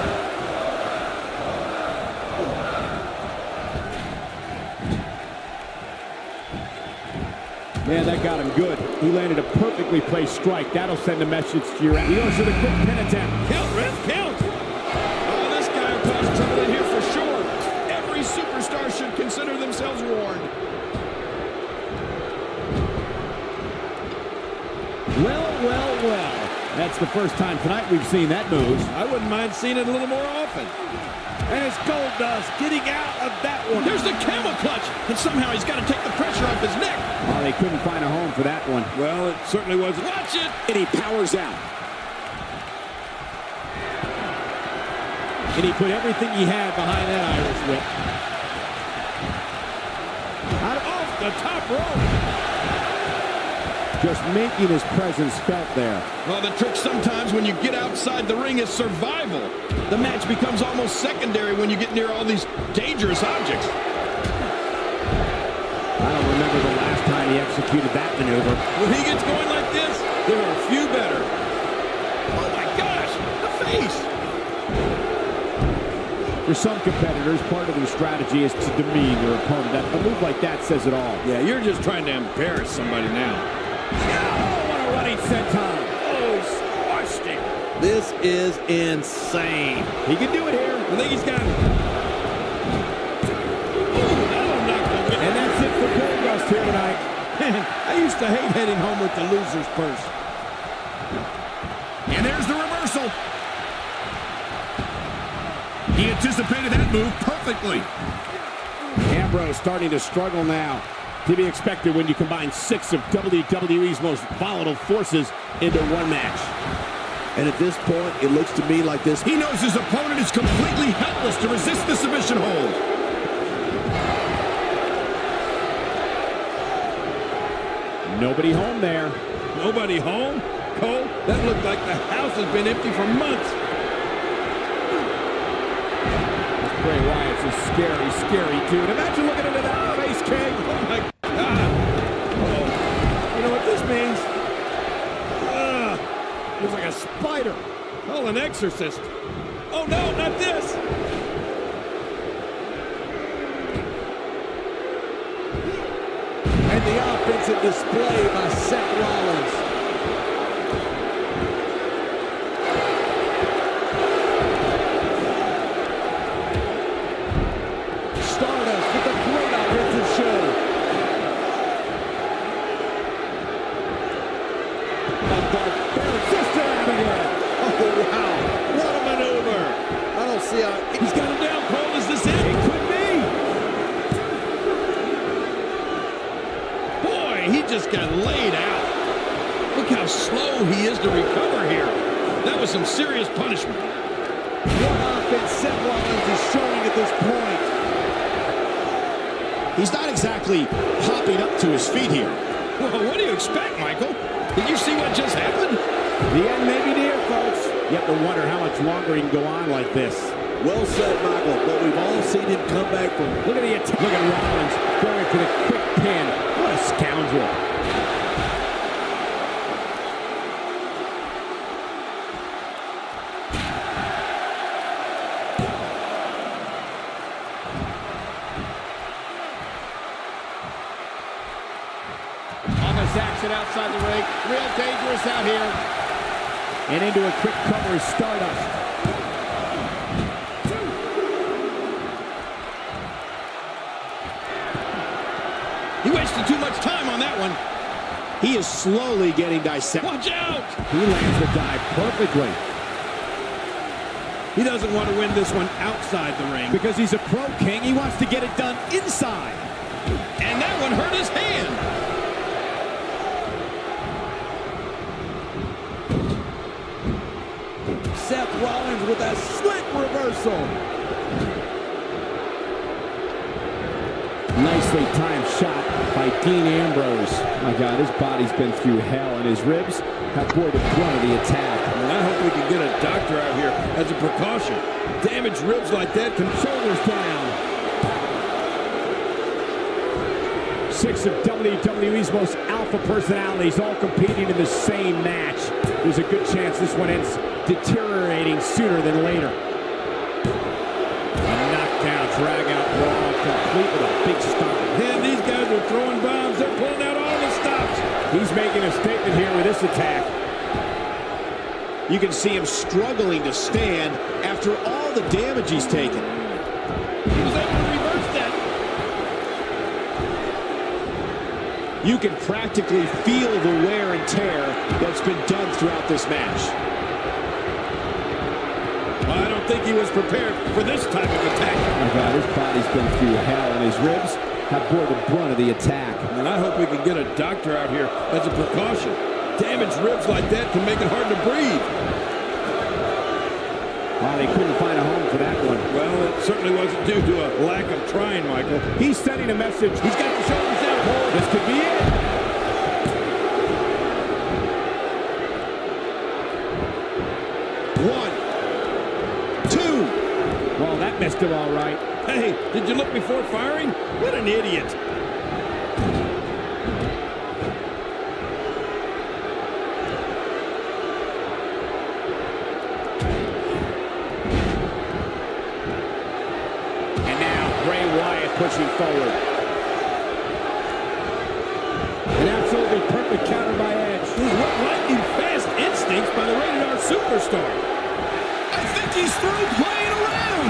S1: Man, that got him good. He landed a perfectly placed strike. That'll send a message to your... He goes for the quick pin attempt.
S2: Count, ref, count. Oh, this guy will cause trouble in here for sure. Every superstar should consider themselves warned.
S1: Well. That's the first time tonight we've seen that move.
S2: I wouldn't mind seeing it a little more often.
S3: And it's Goldust getting out of that one.
S2: There's the camel clutch, and somehow he's got to take the pressure off his neck.
S1: Oh, they couldn't find a home for that one.
S2: Well, it certainly wasn't. Watch it!
S1: And he powers out. And he put everything he had behind that Irish whip.
S2: Out off the top rope.
S1: Just making his presence felt there.
S2: Well, the trick sometimes when you get outside the ring is survival. The match becomes almost secondary when you get near all these dangerous objects.
S1: I don't remember the last time he executed that maneuver.
S2: When he gets going like this, there are a few better. Oh my gosh, the face!
S1: For some competitors, part of their strategy is to demean their opponent. A move like that says it all.
S2: Yeah, you're just trying to embarrass somebody now.
S1: Oh, what a running senton.
S2: Oh, squashed him.
S3: This is insane.
S1: He can do it here.
S2: I think he's got him. That'll knock the wind.
S1: And that's it for Goldust here tonight.
S2: I used to hate heading home with the losers first.
S5: And there's the reversal. He anticipated that move perfectly.
S1: Ambrose starting to struggle now. To be expected when you combine 6 of WWE's most volatile forces into one match.
S3: And at this point, it looks to me like this.
S5: He knows his opponent is completely helpless to resist the submission hold.
S1: Nobody home there.
S2: Nobody home? Cole, that looked like the house has been empty for months.
S1: Bray Wyatt's a scary dude. Imagine looking into that face, King.
S2: Oh, my God. Oh, you know what this means? Looks like a spider. Oh, an exorcist. Oh, no, not this.
S3: And the offensive display by Seth Rollins. Stardust with a great offensive show. Oh, wow. What a maneuver. I don't see how...
S2: He's got him down, Cole. Is this it?
S1: It could be.
S2: Boy, he just got laid out. Look how slow he is to recover here. That was some serious punishment.
S3: What offense Seth Rollins is showing at this point.
S5: He's not exactly hopping up to his feet here.
S2: Well, what do you expect, Michael? Did you see what just happened?
S1: The end may be near, folks. You have to wonder how much longer he can go on like this.
S3: Well said, Michael, but we've all seen him come back from...
S1: Look at the attack. Look at Rollins going for the quick pin. What a scoundrel. On this action outside the ring. Real dangerous out here. And into a quick cover is Stardust.
S2: He wasted too much time on that one.
S5: He is slowly getting dissected.
S2: Watch out!
S1: He lands the dive perfectly.
S2: He doesn't want to win this one outside the ring.
S1: Because he's a pro king, he wants to get it done inside.
S2: And that one hurt his hand.
S3: Seth Rollins with a slick reversal.
S1: nicely timed shot by Dean Ambrose. My God, his body's been through hell, and his ribs have bore the brunt of the attack.
S2: And I hope we can get a doctor out here as a precaution. Damaged ribs like that can...
S1: Shoulders down. 6 of WWE's most alpha personalities all competing in the same match. There's a good chance this one ends deteriorating sooner than later. A knockdown, drag out brawl, complete with a big stop.
S2: Man, these guys are throwing bombs. They're pulling out all the stops.
S1: He's making a statement here with this attack.
S4: You can see him struggling to stand after all the damage he's taken.
S2: He was able to reverse that.
S4: You can practically feel the wear and tear that's been done throughout this match.
S2: Well, I don't think he was prepared for this type of attack.
S1: Oh my God, his body's been through hell, and his ribs have bore the brunt of the attack.
S2: And I hope we can get a doctor out here as a precaution. Damaged ribs like that can make it hard to breathe.
S1: Wow, they couldn't find a home for that one.
S2: Well, it certainly wasn't due to a lack of trying, Michael.
S1: He's sending a message.
S2: He's got the shoulders down, Cole.
S1: This could be it.
S4: One, two.
S1: Well, that messed him all right.
S2: Hey, did you look before firing? What an idiot.
S1: Pushing forward. An absolutely perfect counter by Edge.
S2: What lightning fast instincts by the Rated R Superstar.
S5: I think he's through playing around.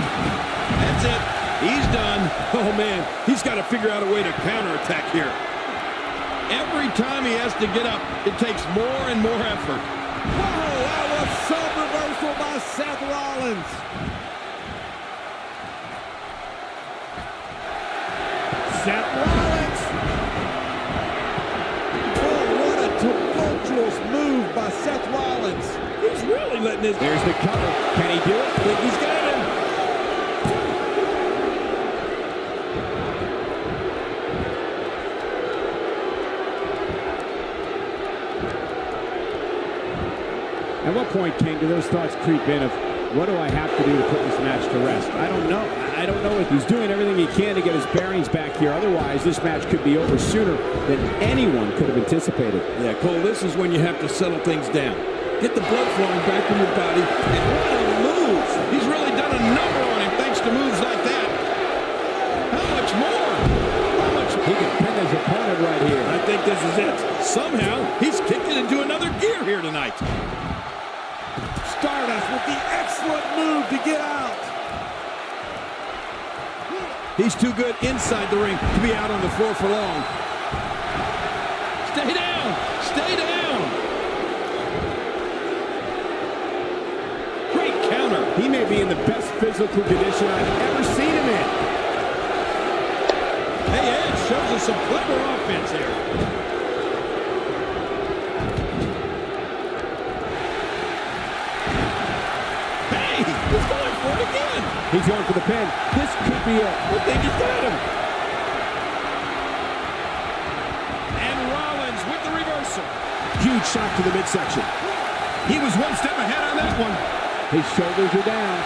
S2: That's it. He's done. Oh, man. He's got to figure out a way to counterattack here. Every time he has to get up, it takes more and more effort.
S3: Whoa, that was some reversal by Seth Rollins.
S1: Seth Rollins.
S3: Oh, what a tumultuous move by Seth Rollins.
S2: He's really letting his...
S1: There's the cover. Can he do it?
S2: I think he's got him.
S1: At what point, King, do those thoughts creep in of what do I have to do to put this match to rest? I don't know. I don't know if he's doing everything he can to get his bearings back here. Otherwise, this match could be over sooner than anyone could have anticipated.
S2: Yeah, Cole, this is when you have to settle things down. Get the blood flowing back in your body. And what a move! He's really done a number on him thanks to moves like that. How much more? How much?
S1: He can pin his opponent right here.
S2: I think this is it. Somehow, he's kicked it into another gear here tonight.
S3: Stardust with the excellent move to get out.
S2: He's too good inside the ring to be out on the floor for long. Stay down! Stay down! Great counter.
S1: He may be in the best physical condition I've ever seen him in.
S2: Hey, Edge shows us some clever offense here. He's going for it again.
S1: He's going for the pin. This could be it.
S2: I think he's got him. And Rollins with the reversal.
S4: Huge shot to the midsection.
S5: He was one step ahead on that one.
S1: His shoulders are down.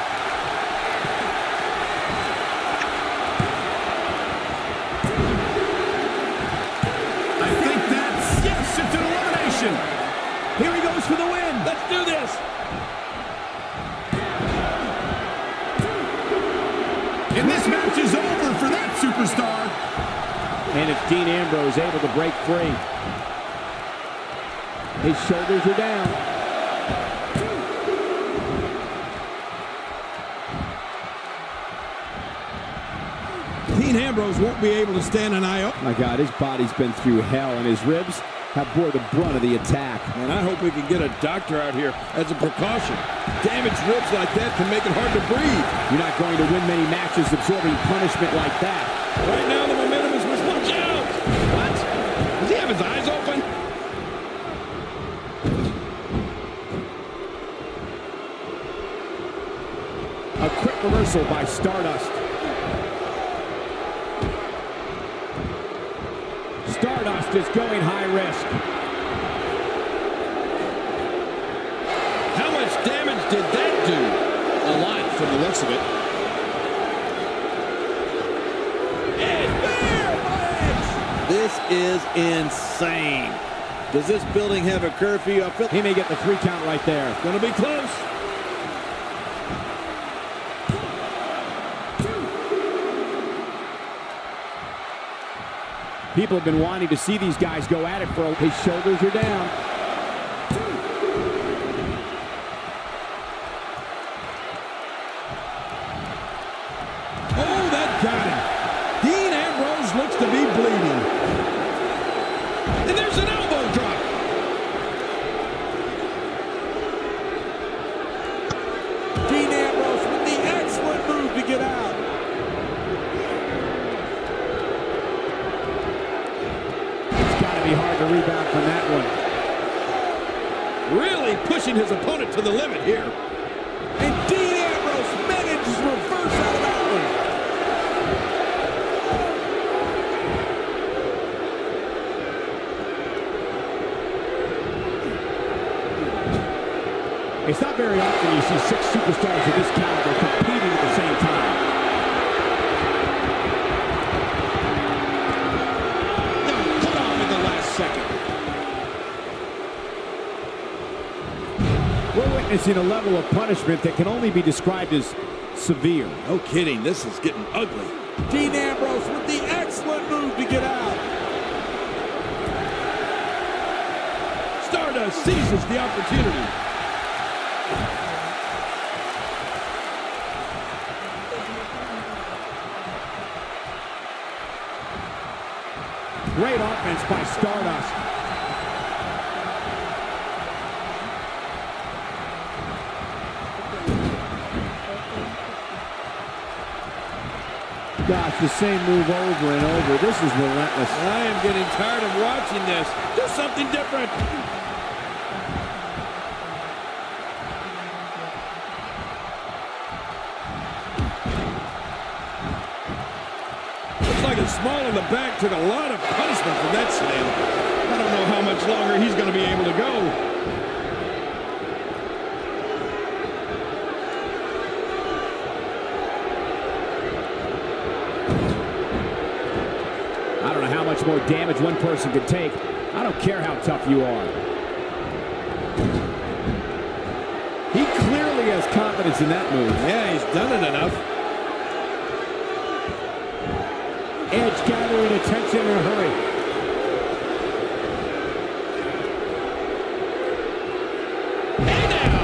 S5: I think that's... Yes, it's an elimination.
S1: Here he goes for the win.
S2: Let's do this.
S5: And this match is over for that superstar.
S1: And it's Dean Ambrose able to break free. His shoulders are down.
S2: Dean Ambrose won't be able to stand an eye.
S1: My God, his body's been through hell, and his ribs have bore the brunt of the attack.
S2: And I hope we can get a doctor out here as a precaution. Damaged ribs like that can make it hard to breathe.
S1: You're not going to win many matches absorbing punishment like that.
S2: Right now, the momentum is watch out. What? Does he have his eyes open?
S1: A quick reversal by Stardust. is going high risk.
S2: How much damage did that do?
S4: A lot from the looks of it.
S3: This is insane. Does this building have a curfew? I feel
S1: He may get the 3 count right there.
S2: Gonna be close.
S1: People have been wanting to see these guys go at it for a... His shoulders are down.
S2: Oh, that got him. Dean Ambrose looks to be bleeding. And there's an elbow drop.
S3: Dean Ambrose with the excellent move to get out.
S1: It's got to be hard to rebound from that one.
S2: Really pushing his opponent to the limit here.
S3: And Dean Ambrose manages to reverse out of that one.
S1: It's not very often you see 6 superstars of this caliber competing at the same time.
S4: Cut off in the last second.
S1: We're witnessing a level of punishment that can only be described as severe.
S2: No kidding, this is getting ugly.
S3: Dean Ambrose with the excellent move to get out.
S2: Stardust seizes the opportunity.
S1: Great offense by Stardust. Gosh, the same move over and over. This is relentless.
S2: I am getting tired of watching this. Do something different. Looks like a small in the back took a lot of punishment from that slam. I don't know how much longer he's going to be able to go.
S1: I don't know how much more damage one person could take. I don't care how tough you are. He clearly has confidence in that move.
S2: Yeah, he's done it enough.
S1: Edge gathering attention in a hurry.
S4: Hey now!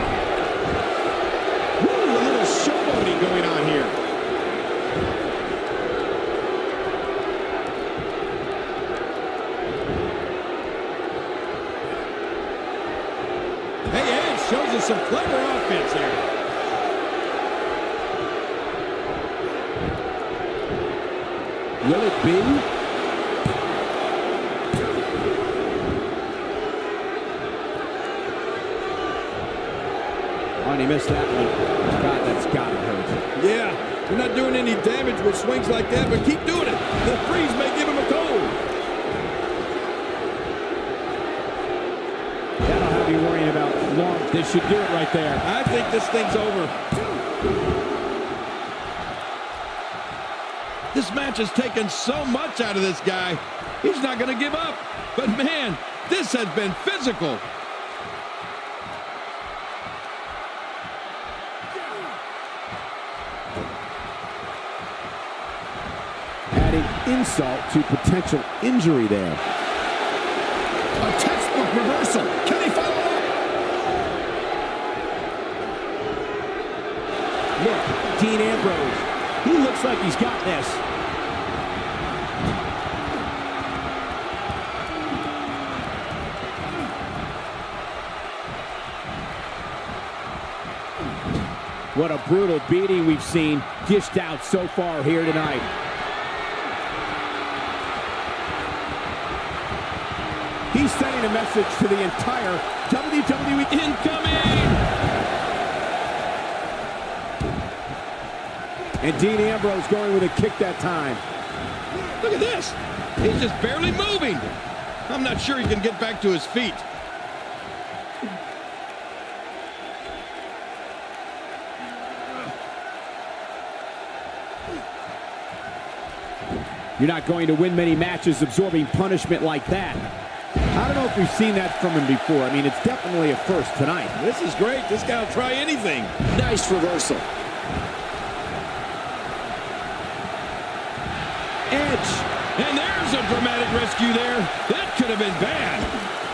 S4: Woo, a little showboating going on here.
S2: Hey, Edge shows us some clever offense here.
S1: Will it be? Oh, and he missed that one. God, that's gotta hurt.
S2: Yeah, you're not doing any damage with swings like that, but keep doing it. The freeze may give him a cold.
S1: That'll have you worrying about long. This should do it right there.
S2: I think this thing's over. This match has taken so much out of this guy. He's not going to give up. But man, this has been physical.
S1: Adding insult to potential injury there.
S5: A textbook reversal. Can he follow up?
S1: Look, Dean Ambrose. He looks like he's got this. What a brutal beating we've seen dished out so far here tonight. He's sending a message to the entire WWE.
S2: Incoming!
S1: And Dean Ambrose going with a kick that time.
S2: Look at this. He's just barely moving. I'm not sure he can get back to his feet.
S1: You're not going to win many matches absorbing punishment like that. I don't know if we've seen that from him before. I mean, it's definitely a first tonight.
S2: This is great. This guy will try anything.
S4: Nice reversal.
S1: Edge.
S2: And there's a dramatic rescue there. That could have been bad.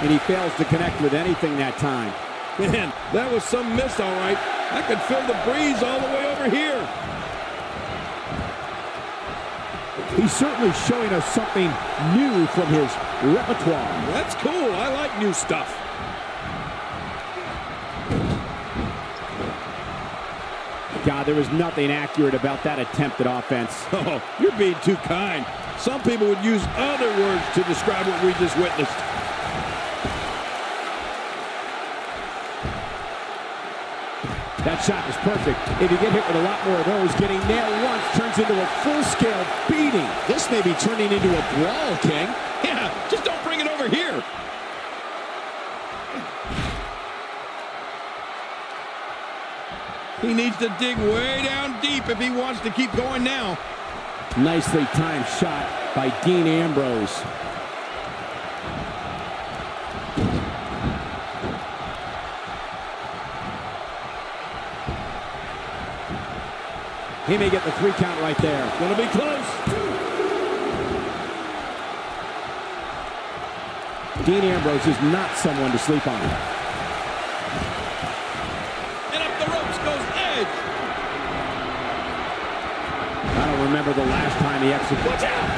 S1: And he fails to connect with anything that time.
S2: Man, that was some miss, all right. I could feel the breeze all the way over here.
S1: He's certainly showing us something new from his repertoire.
S2: That's cool. I like new stuff.
S1: God, there was nothing accurate about that attempted offense.
S2: Oh, you're being too kind. Some people would use other words to describe what we just witnessed.
S1: That shot was perfect. If you get hit with a lot more of those, getting nailed once turns into a full-scale beating.
S4: This may be turning into a brawl, King.
S2: Yeah, just don't bring it over here. He needs to dig way down deep if he wants to keep going now.
S1: Nicely timed shot by Dean Ambrose. He may get the 3 count right there.
S2: Gonna be close.
S1: Dean Ambrose is not someone to sleep on.
S2: And up the ropes goes Edge.
S1: I don't remember the last time he executed.
S2: Watch out!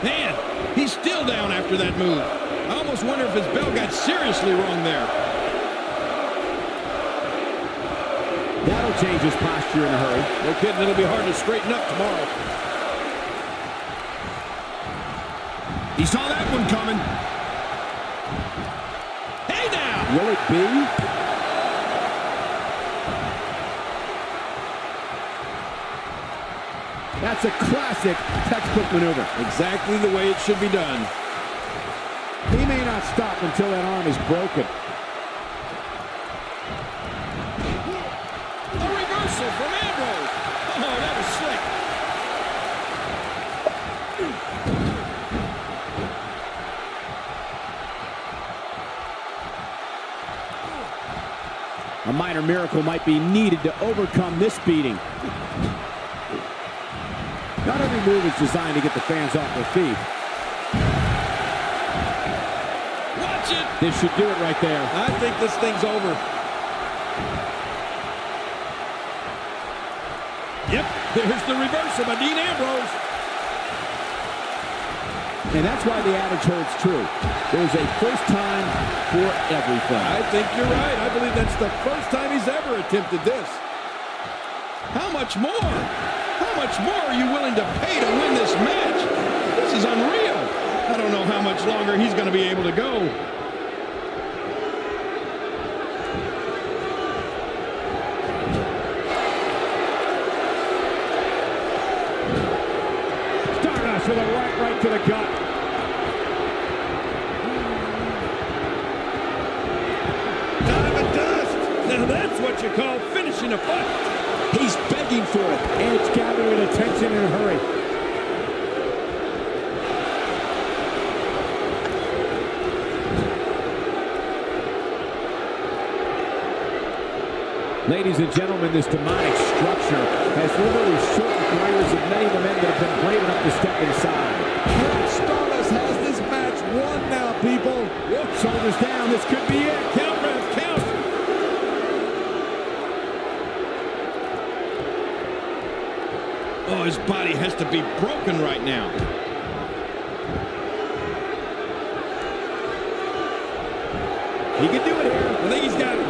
S2: Man, he's still down after that move. I almost wonder if his bell got seriously wrong there.
S1: That'll change his posture in a hurry.
S2: No kidding, it'll be hard to straighten up tomorrow.
S5: He saw that one coming.
S2: Hey now!
S1: Will it be? That's a classic textbook maneuver.
S2: Exactly the way it should be done.
S1: He may not stop until that arm is broken.
S2: A reversal from Ambrose. Oh, that was slick.
S1: A minor miracle might be needed to overcome this beating. Not every move is designed to get the fans off their feet.
S2: Watch it.
S1: This should do it right there.
S2: I think this thing's over. Yep, there's the reversal by Dean Ambrose.
S1: And that's why the adage holds true. There's a first time for everything.
S2: I think you're right. I believe that's the first time he's ever attempted this. How much more? How much more are you willing to pay to win this match? This is unreal. I don't know how much longer he's going to be able to go.
S1: Stardust with a right to the gut.
S2: Diamond dust. Now that's what you call finishing a fight.
S4: He's begging for it.
S1: Edge gathering attention in a hurry. Ladies and gentlemen, this demonic structure has literally shortened careers of many of the men that have been brave enough to step inside.
S3: Stardust has this match won now, people.
S1: Whoop, shoulders down. This could be it.
S2: Count, ref, count. Oh, his body has to be broken right now.
S1: He can do it here.
S2: I think he's got it.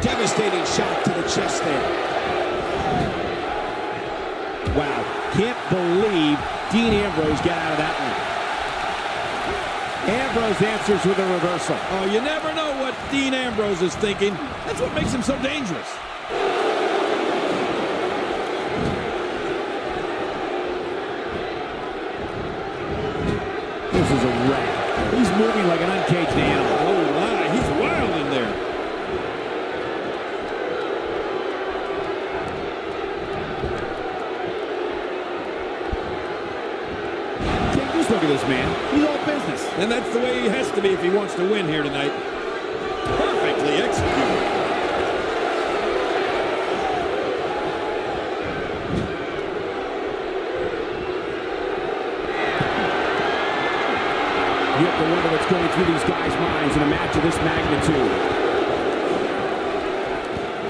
S4: Devastating shot to the chest there.
S1: Wow, can't believe Dean Ambrose got out of that one. Ambrose answers with a reversal.
S2: Oh, you never know what Dean Ambrose is thinking. That's what makes him so dangerous.
S1: This is a wreck. He's moving like an uncaged animal.
S2: Oh, my. He's wild in there.
S1: Just look at this man. He's all business.
S2: And that's the way he has to be if he wants to win here tonight. Perfectly executed.
S1: You have to wonder what's going through these guys' minds in a match of this magnitude.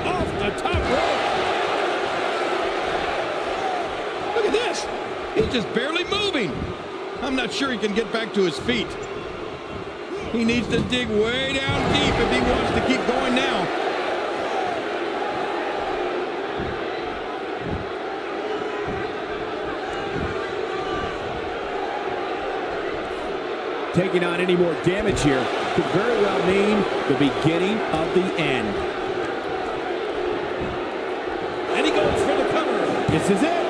S2: Off the top rope. Look at this. He's just barely moving. I'm not sure he can get back to his feet. He needs to dig way down deep if he wants to keep going now.
S1: Taking on any more damage here could very well mean the beginning of the end.
S2: And he goes for the cover.
S1: This is it.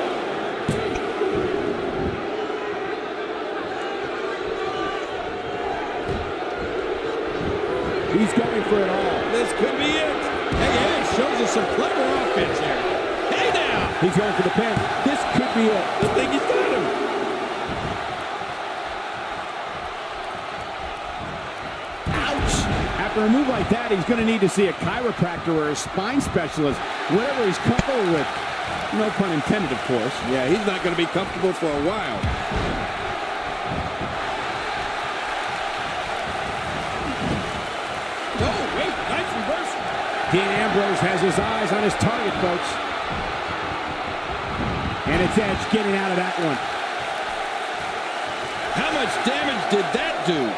S1: He's going for it all.
S2: This could be it. Hey, Edge shows us some clever offense here. Hey, now.
S1: He's going for the pin. This could be it.
S2: I think he's got him.
S1: After a move like that, he's going to need to see a chiropractor or a spine specialist, whatever he's comfortable with. No pun intended, of course.
S2: Yeah, he's not going to be comfortable for a while. Oh, wait, nice reversal.
S1: Dean Ambrose has his eyes on his target, folks. And it's Edge getting out of that one.
S2: How much damage did that do?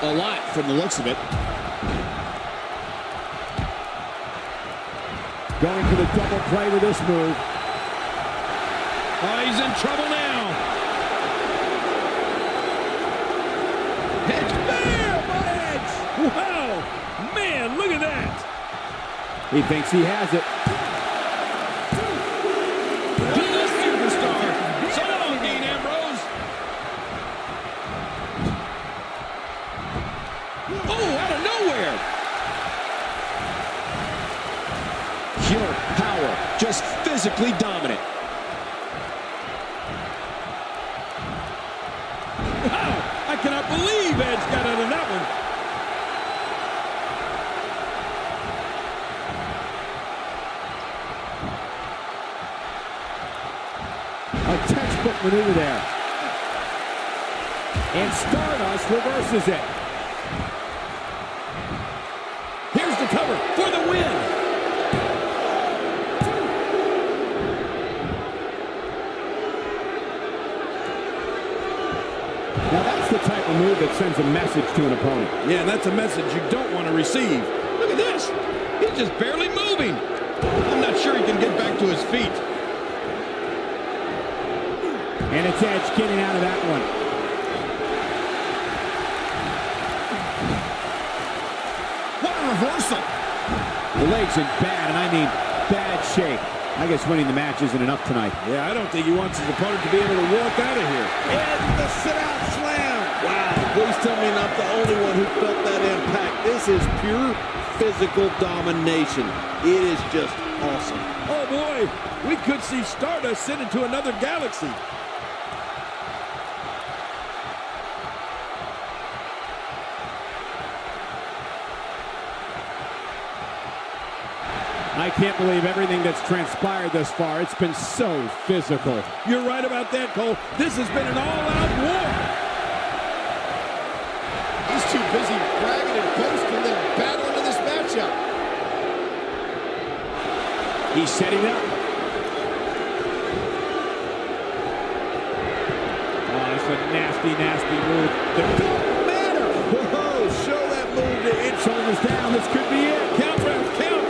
S4: A lot from the looks of it.
S1: Going for the double play with this move.
S2: Oh, he's in trouble now. Edge, bam, Edge. Wow, man, look at that.
S1: He thinks he has it.
S2: The superstar. So long, Dean Ambrose. Oh, out of nowhere.
S4: Pure power, just physically dominant.
S2: Wow, I cannot believe Edge got out of that one.
S1: A textbook maneuver there. And Stardust reverses it.
S2: Here's the cover for the win.
S1: Now that's the type of move that sends a message to an opponent.
S2: Yeah, and that's a message you don't want to receive. Look at this. He's just barely moving. I'm not sure he can get back to his feet.
S1: And it's Edge getting out of that one.
S5: What a reversal.
S1: The leg's in bad, and I mean bad shape. I guess winning the match isn't enough tonight.
S2: Yeah, I don't think he wants his opponent to be able to walk out of here.
S3: And the sit-out slam. Wow, please tell me I'm not the only one who felt that impact. This is pure physical domination. It is just awesome.
S2: Oh, boy, we could see Stardust sent into another galaxy.
S1: I can't believe everything that's transpired thus far. It's been so physical.
S2: You're right about that, Cole. This has been an all-out war.
S5: He's too busy bragging and boasting than battling in this matchup.
S1: He's setting up. Oh, it's a nasty, nasty move.
S3: It don't matter. Whoa, show that move to it.
S1: Shoulders down. This could be it.
S2: Count, Ralph, count.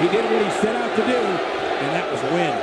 S1: He did what he set out to do, and that was a win.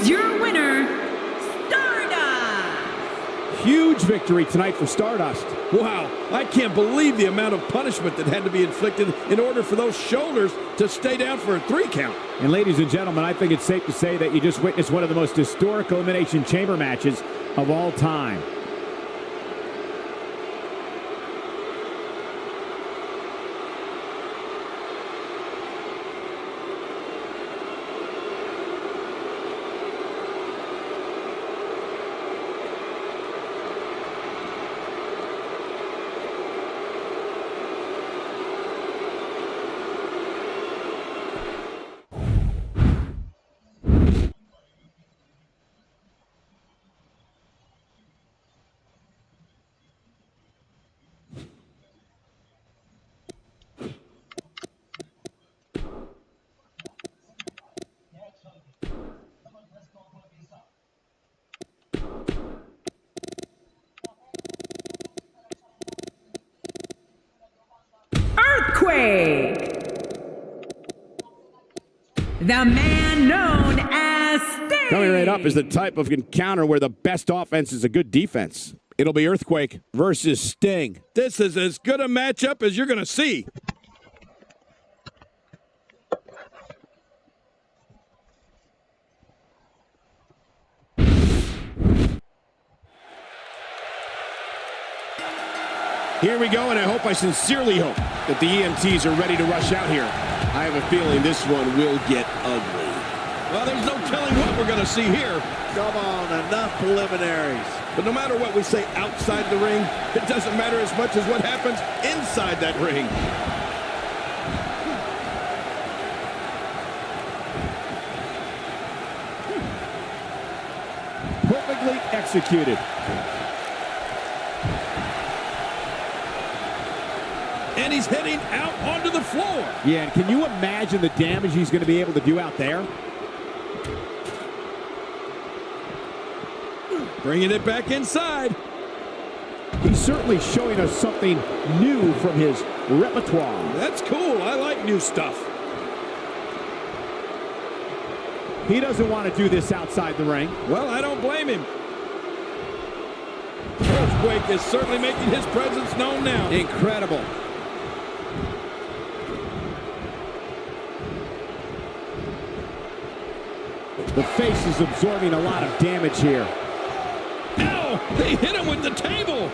S6: here's your winner, Stardust.
S1: Huge victory tonight for Stardust.
S2: Wow, I can't believe the amount of punishment that had to be inflicted in order for those shoulders to stay down for a 3 count.
S1: And ladies and gentlemen, I think it's safe to say that you just witnessed one of the most historic Elimination Chamber matches of all time.
S6: Earthquake. The man known as Sting.
S1: Coming right up is the type of encounter where the best offense is a good defense. It'll be Earthquake versus Sting.
S2: This is as good a matchup as you're going to see.
S1: Here we go, and I sincerely hope that the EMTs are ready to rush out here.
S3: I have a feeling this one will get ugly.
S2: Well, there's no telling what we're going to see here.
S3: Come on, enough preliminaries.
S2: But no matter what we say outside the ring, it doesn't matter as much as what happens inside that ring.
S1: Perfectly executed.
S2: And he's heading out onto the floor.
S1: Yeah, and can you imagine the damage he's going to be able to do out there?
S2: Bringing it back inside.
S1: He's certainly showing us something new from his repertoire.
S2: That's cool. I like new stuff.
S1: He doesn't want to do this outside the ring.
S2: Well, I don't blame him. Earthquake is certainly making his presence known now.
S1: Incredible. The face is absorbing a lot of damage here.
S2: Ow! They hit him with the table!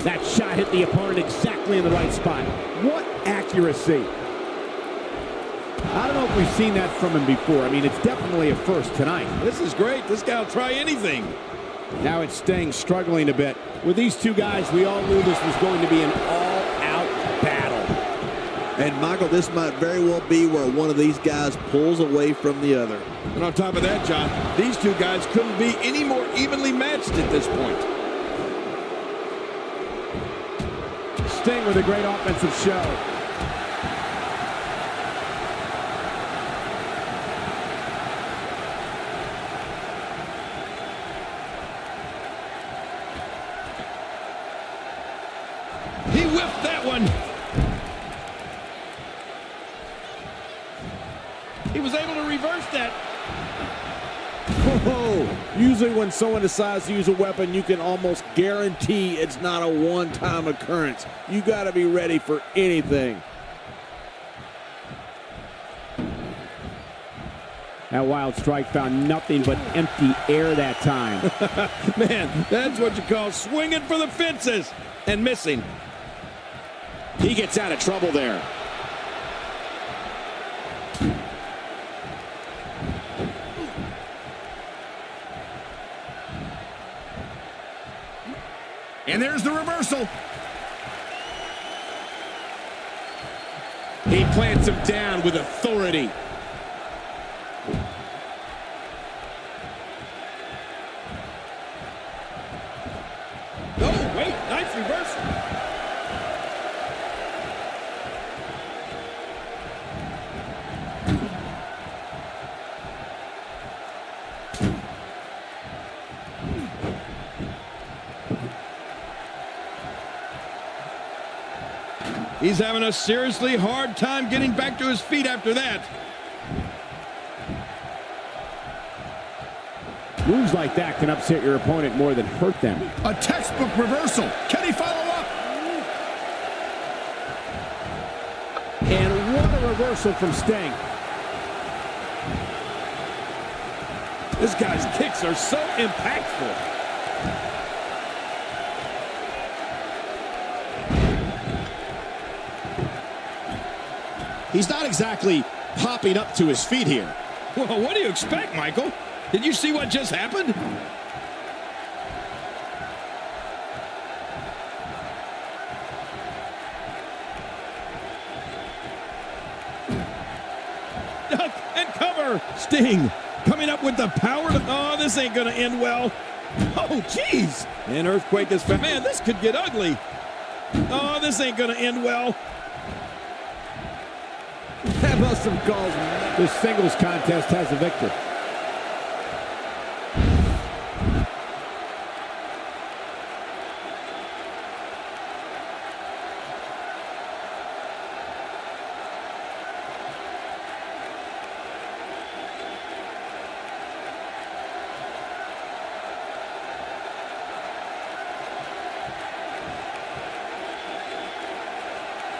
S1: That shot hit the opponent exactly in the right spot. What accuracy. I don't know if we've seen that from him before. I mean, it's definitely a first tonight.
S2: This is great. This guy will try anything.
S1: Now it's Sting struggling a bit. With these two guys, we all knew this was going to be an all-out battle.
S3: And, Michael, this might very well be where one of these guys pulls away from the other.
S2: And on top of that, John, these two guys couldn't be any more evenly matched at this point.
S1: Sting with a great offensive show.
S2: He whiffed that one. He was able to reverse that.
S3: Whoa. Usually when someone decides to use a weapon, you can almost guarantee it's not a one-time occurrence. You got to be ready for anything.
S1: That wild strike found nothing but empty air that time.
S2: Man, that's what you call swinging for the fences and missing.
S4: He gets out of trouble there.
S5: And there's the reversal.
S4: He plants him down with authority.
S2: Oh, wait, nice reversal. He's having a seriously hard time getting back to his feet after that.
S1: Moves like that can upset your opponent more than hurt them.
S5: A textbook reversal. Can he follow up?
S1: And what a reversal from Sting.
S2: This guy's kicks are so impactful.
S4: He's not exactly popping up to his feet here.
S2: Well, what do you expect, Michael? Did you see what just happened? Duck and cover. Sting coming up with the power to... Oh, this ain't going to end well. Oh, jeez. An earthquake is... Man, this could get ugly. Oh, this ain't going to end well.
S3: That must have caused...
S1: This singles contest has a victor.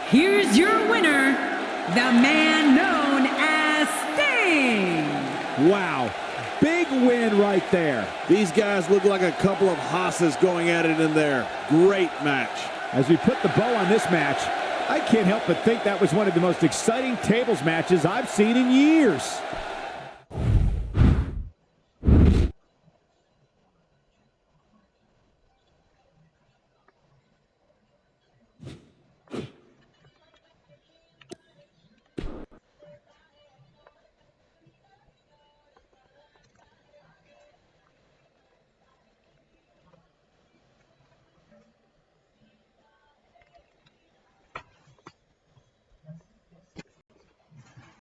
S6: Here's your winner, the man known as Sting.
S1: Wow. Big win right there.
S3: These guys look like a couple of hosses going at it in there. Great match.
S1: As we put the bow on this match, I can't help but think that was one of the most exciting tables matches I've seen in years.